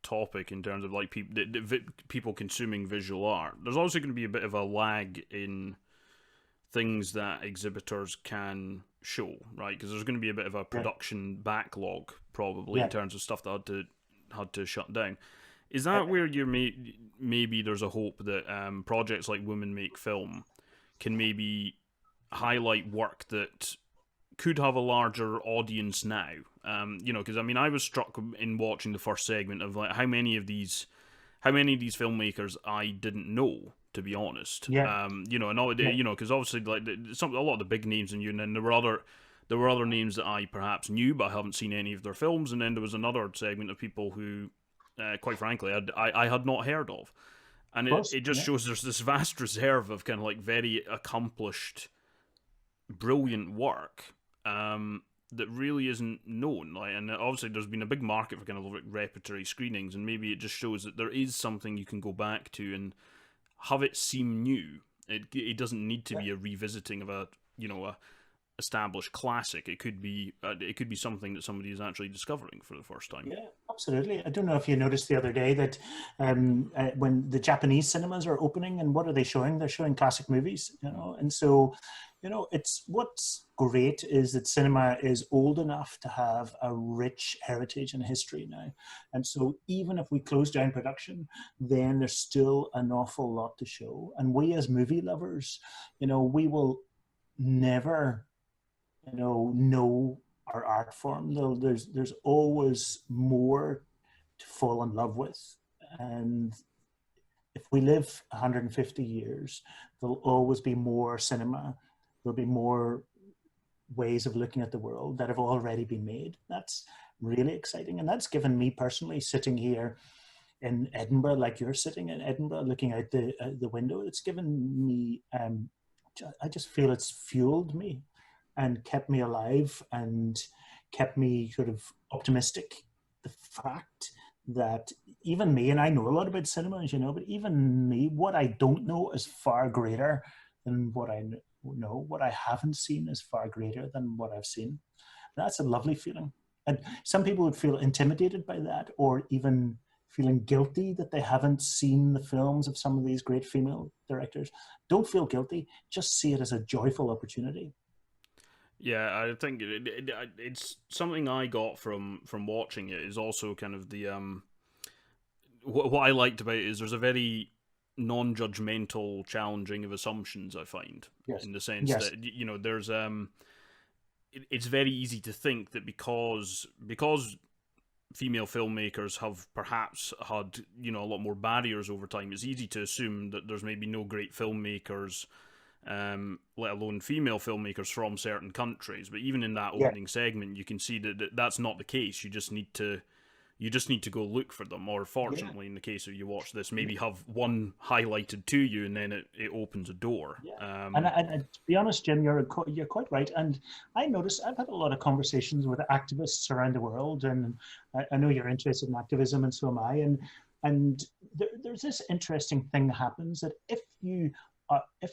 topic, in terms of like people consuming visual art, there's also going to be a bit of a lag in things that exhibitors can show, right? Because there's going to be a bit of a production backlog, probably, in terms of stuff that had to shut down. Is that where maybe there's a hope that projects like Women Make Film can maybe highlight work that could have a larger audience now? Because I was struck in watching the first segment of like how many of these filmmakers I didn't know, to be honest. Because obviously, like a lot of the big names in you, and then there were other names that I perhaps knew, but I haven't seen any of their films. And then there was another segment of people who, quite frankly, I had not heard of. And it just shows there's this vast reserve of kind of like very accomplished, brilliant work that really isn't known. Like, and obviously there's been a big market for kind of like repertory screenings, and maybe it just shows that there is something you can go back to and have it seem new. It doesn't need to be a revisiting of a established classic. It could be something that somebody is actually discovering for the first time. Yeah, absolutely. I don't know if you noticed the other day that when the Japanese cinemas are opening, and what are they showing? They're showing classic movies, and so it's what's great is that cinema is old enough to have a rich heritage and history now. And so even if we close down production, then there's still an awful lot to show. And we as movie lovers, we will never know our art form. There's always more to fall in love with. And if we live 150 years, there'll always be more cinema. There'll be more ways of looking at the world that have already been made. That's really exciting. And that's given me personally, sitting here in Edinburgh, like you're sitting in Edinburgh, looking out the window, it's given me, I just feel it's fueled me and kept me alive and kept me sort of optimistic. The fact that even me, and I know a lot about cinema, as you know, but even me, what I don't know is far greater than what I know. What I haven't seen is far greater than what I've seen. That's a lovely feeling. And some people would feel intimidated by that, or even feeling guilty that they haven't seen the films of some of these great female directors. Don't feel guilty. Just see it as a joyful opportunity. Yeah, I think it's something I got from watching it is also kind of the what I liked about it is there's a very non-judgmental challenging of assumptions, I find. Yes. In the sense Yes. that, you know, there's it's very easy to think that because female filmmakers have perhaps had, you know, a lot more barriers over time, it's easy to assume that there's maybe no great filmmakers, let alone female filmmakers from certain countries. But even in that opening segment, you can see that that's not the case. You just need to go look for them, or fortunately, in the case of you watch this, maybe have one highlighted to you, and then it opens a door. Yeah. And to be honest, Jim, you're quite right. And I noticed I've had a lot of conversations with activists around the world, and I know you're interested in activism, and so am I. And there's this interesting thing that happens that if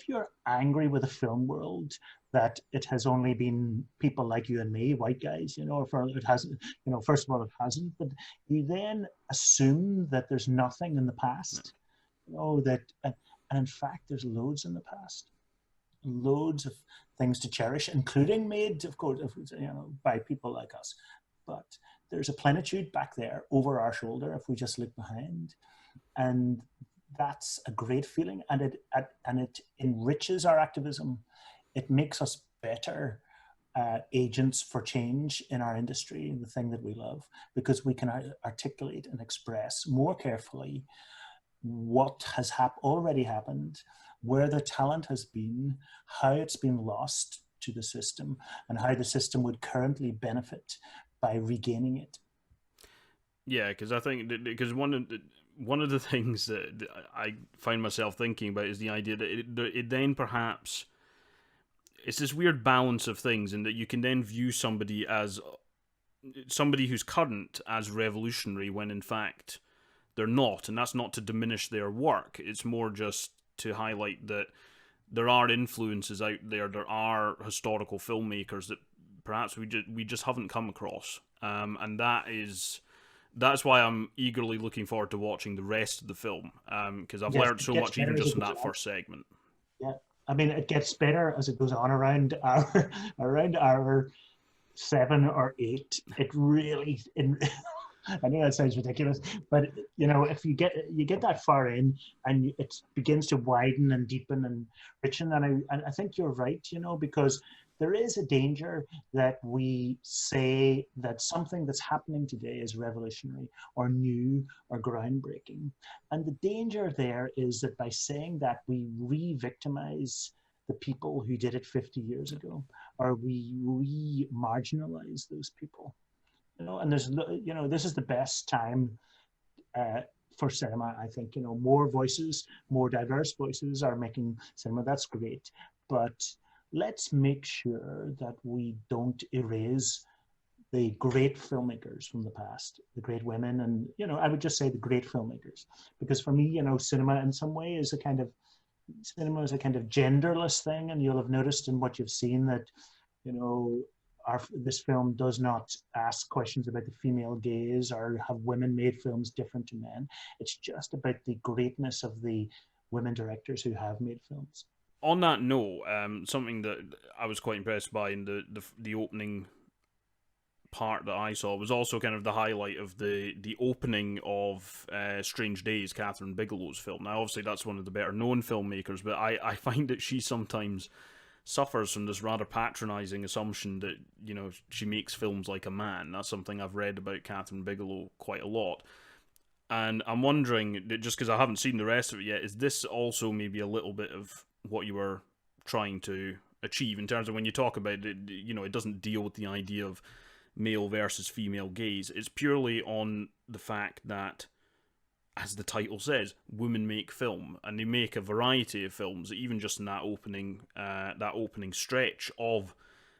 you're angry with the film world, that it has only been people like you and me, white guys, you know, or it hasn't, you know, first of all, it hasn't, but you then assume that there's nothing in the past, you know, and in fact, there's loads in the past, loads of things to cherish, including made, of course, you know, by people like us. But there's a plenitude back there over our shoulder if we just look behind. And that's a great feeling, and it enriches our activism. It makes us better agents for change in our industry, the thing that we love, because we can articulate and express more carefully what has already happened, where the talent has been, how it's been lost to the system, and how the system would currently benefit by regaining it. Yeah, because I think because one of the things that I find myself thinking about is the idea that it then perhaps it's this weird balance of things, in that you can then view somebody who's current as revolutionary when in fact they're not, and that's not to diminish their work. It's more just to highlight that there are influences out there. There are historical filmmakers that perhaps we just haven't come across, and that's why I'm eagerly looking forward to watching the rest of the film, because I've learned so much even just in that first segment. Yeah, I mean, it gets better as it goes on around hour 7 or 8. It really, I know that sounds ridiculous, but you know, if you get that far in, and it begins to widen and deepen and richen, and I think you're right, you know, because there is a danger that we say that something that's happening today is revolutionary or new or groundbreaking. And the danger there is that by saying that, we re-victimize the people who did it 50 years ago, or we re-marginalize those people. You know, and there's, you know, this is the best time for cinema, I think. You know, more voices, more diverse voices are making cinema. That's great. But let's make sure that we don't erase the great filmmakers from the past, the great women, and, you know, I would just say the great filmmakers. Because for me, you know, cinema in some way is a kind of genderless thing, and you'll have noticed in what you've seen that, you know, this film does not ask questions about the female gaze or have women made films different to men. It's just about the greatness of the women directors who have made films. On that note, something that I was quite impressed by in the opening part that I saw was also kind of the highlight of the opening of Strange Days, Catherine Bigelow's film. Now, obviously, that's one of the better known filmmakers, but I find that she sometimes suffers from this rather patronizing assumption that, you know, she makes films like a man. That's something I've read about Catherine Bigelow quite a lot. And I'm wondering, just because I haven't seen the rest of it yet, is this also maybe a little bit of what you were trying to achieve in terms of when you talk about it, you know, it doesn't deal with the idea of male versus female gaze. It's purely on the fact that, as the title says, women make film, and they make a variety of films. Even just in that opening stretch of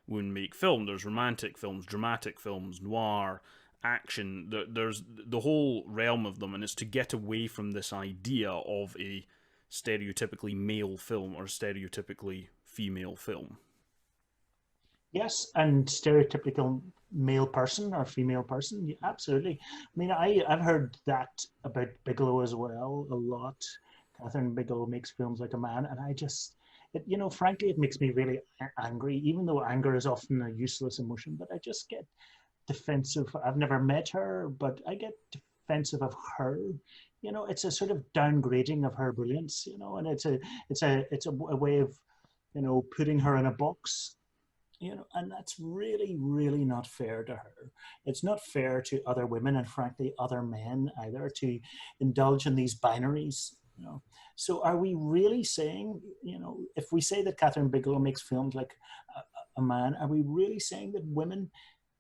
women make film, there's romantic films, dramatic films, noir, action. There's the whole realm of them, and it's to get away from this idea of a stereotypically male film or stereotypically female film. Yes, and stereotypical male person or female person, yeah, absolutely. I mean, I've heard that about Bigelow as well a lot. Catherine Bigelow makes films like a man, and I just, frankly, it makes me really angry, even though anger is often a useless emotion, but I just get defensive. I've never met her, but I get defensive of her. It's a sort of downgrading of her brilliance, and it's a way of, putting her in a box. And that's really, really not fair to her. It's not fair to other women and frankly other men either to indulge in these binaries. So are we really saying, if we say that Catherine Bigelow makes films like a man, are we really saying that women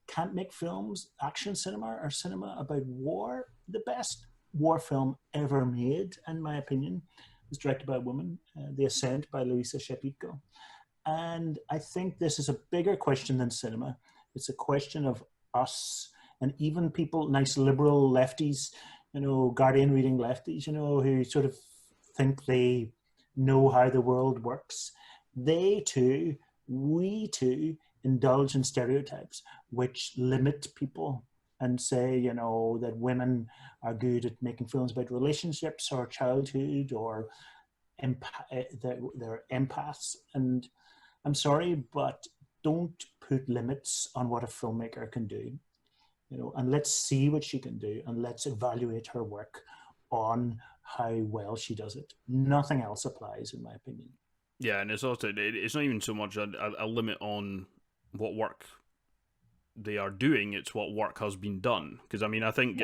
can't make films, action cinema or cinema about war? The best war film ever made, in my opinion, was directed by a woman, The Ascent by Louisa Shepitko. And I think this is a bigger question than cinema. It's a question of us and even people, nice liberal lefties, Guardian reading lefties, who sort of think they know how the world works. They too, we too, indulge in stereotypes which limit people and say, that women are good at making films about relationships or childhood or they're empaths. And I'm sorry, but don't put limits on what a filmmaker can do, and let's see what she can do and let's evaluate her work on how well she does it. Nothing else applies, in my opinion. Yeah, and it's also, it's not even so much a limit on what work they are doing, it's what work has been done. Because, I mean, I think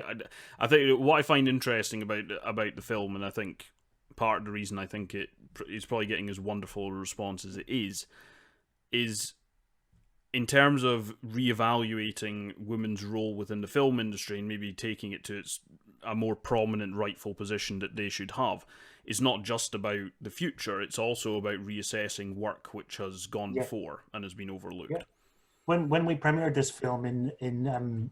what I find interesting about the film, and I think part of the reason I think it's probably getting as wonderful a response as it is in terms of reevaluating women's role within the film industry and maybe taking it to a more prominent rightful position that they should have. It's not just about the future, it's also about reassessing work which has gone before and has been overlooked. Yeah. When we premiered this film in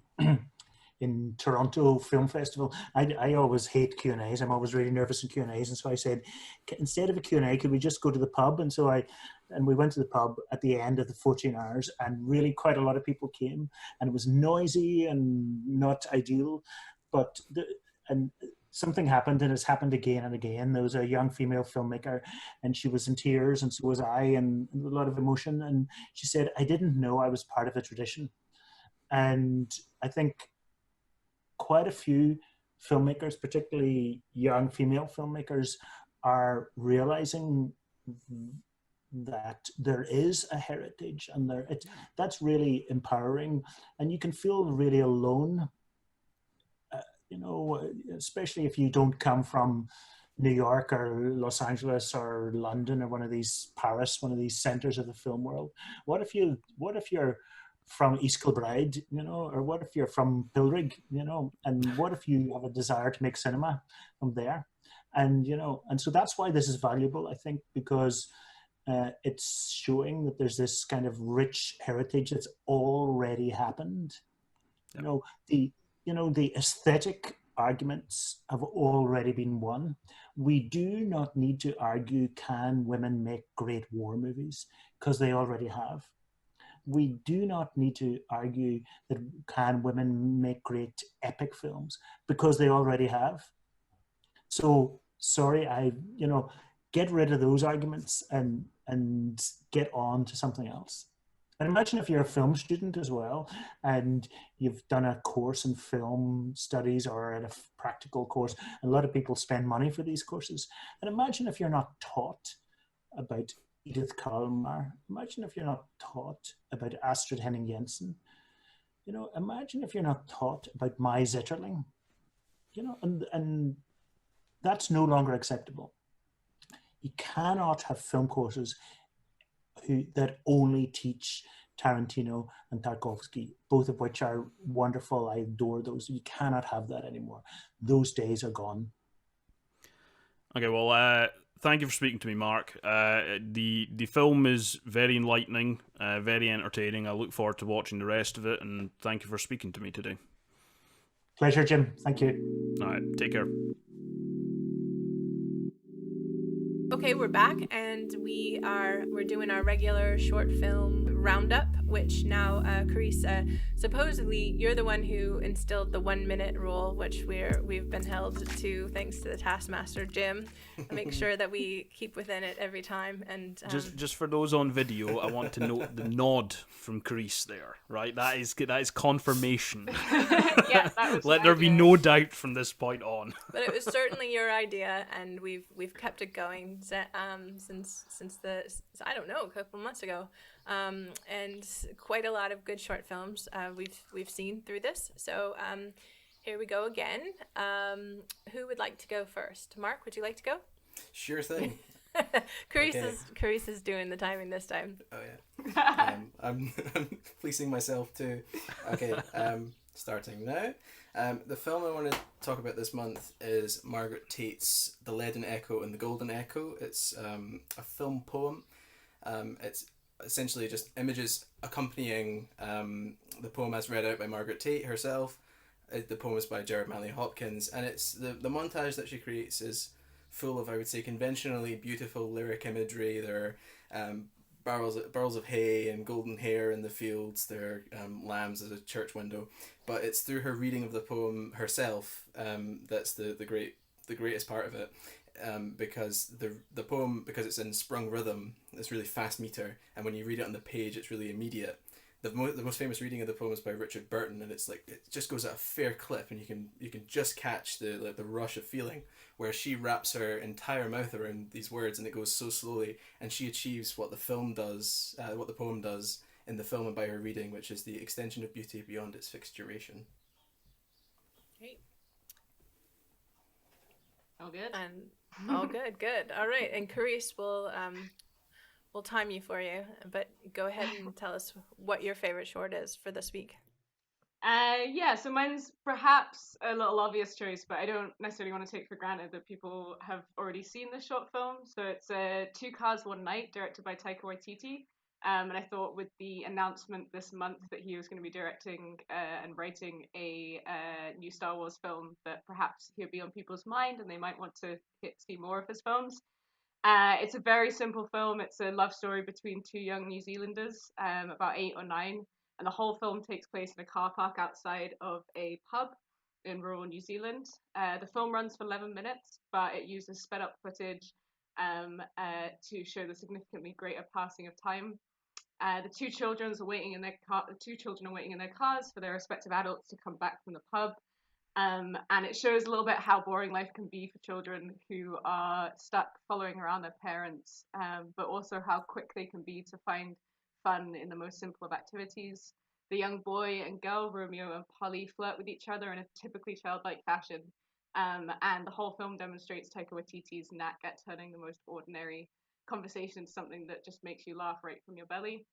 Toronto Film Festival, I always hate Q&As. I'm always really nervous in Q&As, and so I said, instead of a Q&A, could we just go to the pub? And so we went to the pub at the end of the 14 hours, and really quite a lot of people came, and it was noisy and not ideal, but something happened, and it's happened again and again. There was a young female filmmaker, and she was in tears, and so was I, and a lot of emotion. And she said, I didn't know I was part of a tradition. And I think quite a few filmmakers, particularly young female filmmakers, are realizing that there is a heritage, and that's really empowering. And you can feel really alone, especially if you don't come from New York or Los Angeles or London or Paris, one of these centers of the film world. What if you're from East Kilbride, or what if you're from Pilrig, and what if you have a desire to make cinema from there? And, and so that's why this is valuable, I think, because it's showing that there's this kind of rich heritage that's already happened. Yep. The aesthetic arguments have already been won. We do not need to argue, can women make great war movies? Because they already have. We do not need to argue that can women make great epic films? Because they already have. So, sorry, get rid of those arguments and get on to something else. And imagine if you're a film student as well, and you've done a course in film studies or in a practical course. A lot of people spend money for these courses. And imagine if you're not taught about Edith Kalmar. Imagine if you're not taught about Astrid Henning Jensen. Imagine if you're not taught about Mai Zitterling. And that's no longer acceptable. You cannot have film courses that only teach Tarantino and Tarkovsky, both of which are wonderful. I adore those. You cannot have that anymore. Those days are gone. Okay, well, thank you for speaking to me, Mark. The film is very enlightening, very entertaining. I look forward to watching the rest of it, and thank you for speaking to me today. Pleasure, Jim. Thank you. All right, take care. Okay, we're back, and we're doing our regular short film roundup, which now, Carissa, supposedly you're the one who instilled the 1 minute rule, which we've been held to thanks to the taskmaster Jim. Make sure that we keep within it every time. And just for those on video, I want to note the nod from Carice there. Right, that is confirmation. Yeah, that was Let there be no doubt from this point on. But it was certainly your idea, and we've kept it going since I don't know, a couple months ago, and quite a lot of good short films we've seen through this. So here we go again. Who would like to go first? Mark, would you like to go? Sure thing. Carice is doing the timing this time. Oh yeah. I'm fleecing myself too. Okay. Starting now. The film I want to talk about this month is Margaret Tate's The Leaden Echo and the Golden Echo. It's a film poem. It's essentially just images accompanying the poem as read out by Margaret Tate herself. The poem is by Gerard Manley Hopkins, and it's the montage that she creates is full of, I would say, conventionally beautiful lyric imagery. There are barrels of hay and golden hair in the fields. There are lambs at a church window, but it's through her reading of the poem herself that's the greatest part of it. Because the poem, because it's in sprung rhythm, it's really fast meter, and when you read it on the page, it's really immediate. The most famous reading of the poem is by Richard Burton, and it's like it just goes at a fair clip, and you can just catch the rush of feeling, where she wraps her entire mouth around these words, and it goes so slowly, and she achieves what the poem does in the film and by her reading, which is the extension of beauty beyond its fixed duration. Great. All good. And all good. All right, and Carice will time you for you, but go ahead and tell us what your favorite short is for this week. So mine's perhaps a little obvious choice, but I don't necessarily want to take for granted that people have already seen this short film. So it's Two Cars, One Night, directed by Taika Waititi. And I thought with the announcement this month that he was going to be directing and writing a new Star Wars film, that perhaps he'll be on people's mind and they might want to see more of his films. It's a very simple film. It's a love story between two young New Zealanders, about 8 or 9, and the whole film takes place in a car park outside of a pub in rural New Zealand. The film runs for 11 minutes, but it uses sped up footage to show the significantly greater passing of time. The two children are waiting in their cars for their respective adults to come back from the pub. And it shows a little bit how boring life can be for children who are stuck following around their parents, but also how quick they can be to find fun in the most simple of activities. The young boy and girl, Romeo and Polly, flirt with each other in a typically childlike fashion. And the whole film demonstrates Taika Waititi's knack at turning the most ordinary conversation into something that just makes you laugh right from your belly.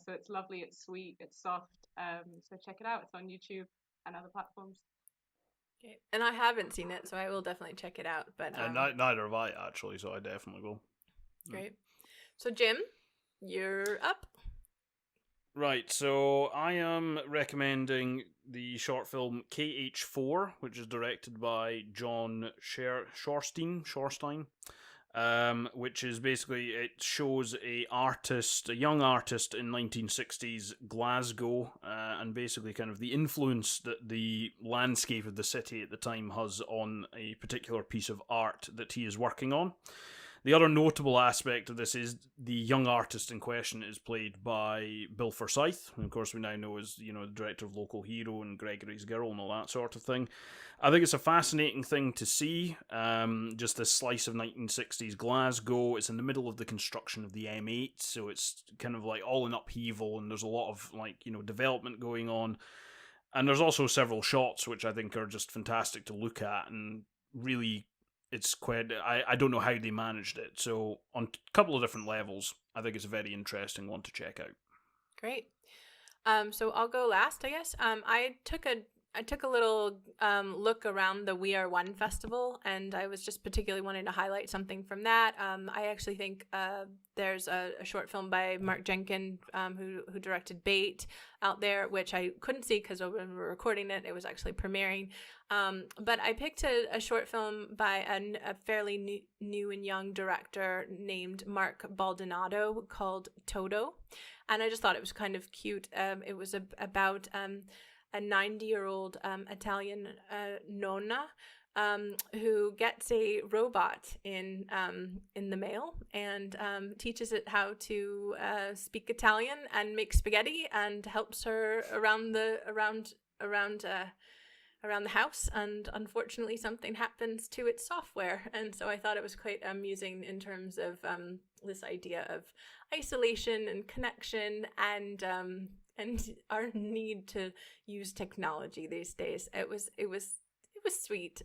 So it's lovely, it's sweet, it's soft. So check it out. It's on YouTube and other platforms. Okay. And I haven't seen it, so I will definitely check it out. But neither have I, actually, so I definitely will. Great. So Jim, you're up. Right, so I am recommending the short film KH4, which is directed by John Shorstein, which is basically, it shows a young artist in 1960s Glasgow, and basically kind of the influence that the landscape of the city at the time has on a particular piece of art that he is working on. The other notable aspect of this is the young artist in question is played by Bill Forsyth, who of course we now know as, the director of Local Hero and Gregory's Girl and all that sort of thing. I think it's a fascinating thing to see, just this slice of 1960s Glasgow. It's in the middle of the construction of the M8, so it's kind of like all in upheaval, and there's a lot of development going on. And there's also several shots which I think are just fantastic to look at, and really it's quite, I don't know how they managed it. So on a couple of different levels, I think it's a very interesting one to check out. Great. So I'll go last, I guess. I took I took a little look around the We Are One festival, and I was just particularly wanting to highlight something from that. I actually think there's a short film by Mark Jenkin, who directed Bait, out there, which I couldn't see because when we were recording it, it was actually premiering. But I picked a short film by a fairly new and young director named Mark Baldonado called Toto, and I just thought it was kind of cute. It was about a 90-year-old Italian nonna who gets a robot in the mail and teaches it how to speak Italian and make spaghetti, and helps her around the house. And unfortunately, something happens to its software, and so I thought it was quite amusing in terms of this idea of isolation and connection, and our need to use technology these days. It was sweet.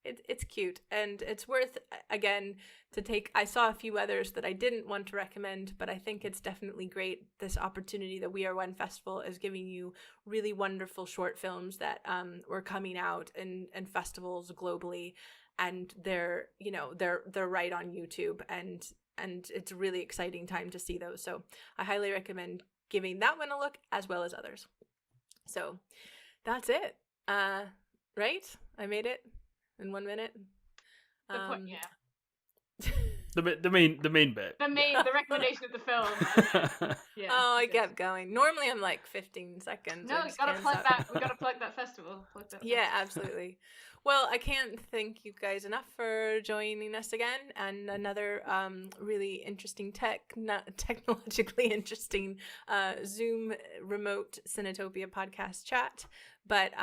It's cute, and it's worth, again, to take. I saw a few others that I didn't want to recommend, but I think it's definitely great. This opportunity that We Are One Festival is giving you really wonderful short films that were coming out in festivals globally, and they're right on YouTube, and it's a really exciting time to see those. So I highly recommend giving that one a look, as well as others. So that's it. Right? I made it in 1 minute. The main bit. The recommendation of the film. Yeah. Oh, I kept going. Normally I'm like 15 seconds. No, we gotta plug that. We gotta plug that festival. Yeah, absolutely. Well, I can't thank you guys enough for joining us again, and another really interesting technologically interesting Zoom remote Cinetopia podcast chat. But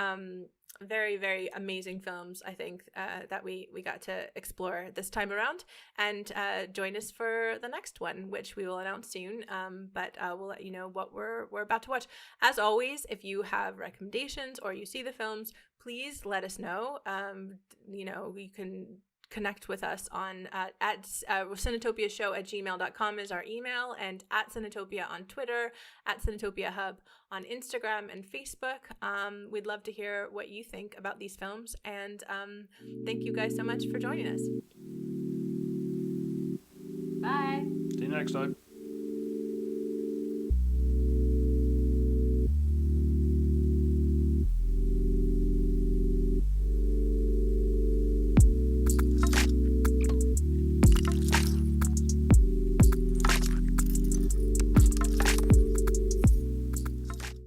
very, very amazing films, I think, that we got to explore this time around. And join us for the next one, which we will announce soon. But we'll let you know what we're about to watch. As always, if you have recommendations or you see the films, please let us know. You can connect with us on at cinetopiashow@gmail.com is our email, and at Cinetopia on Twitter, at Cinetopia Hub on Instagram and Facebook. We'd love to hear what you think about these films, and thank you guys so much for joining us. Bye. See you next time.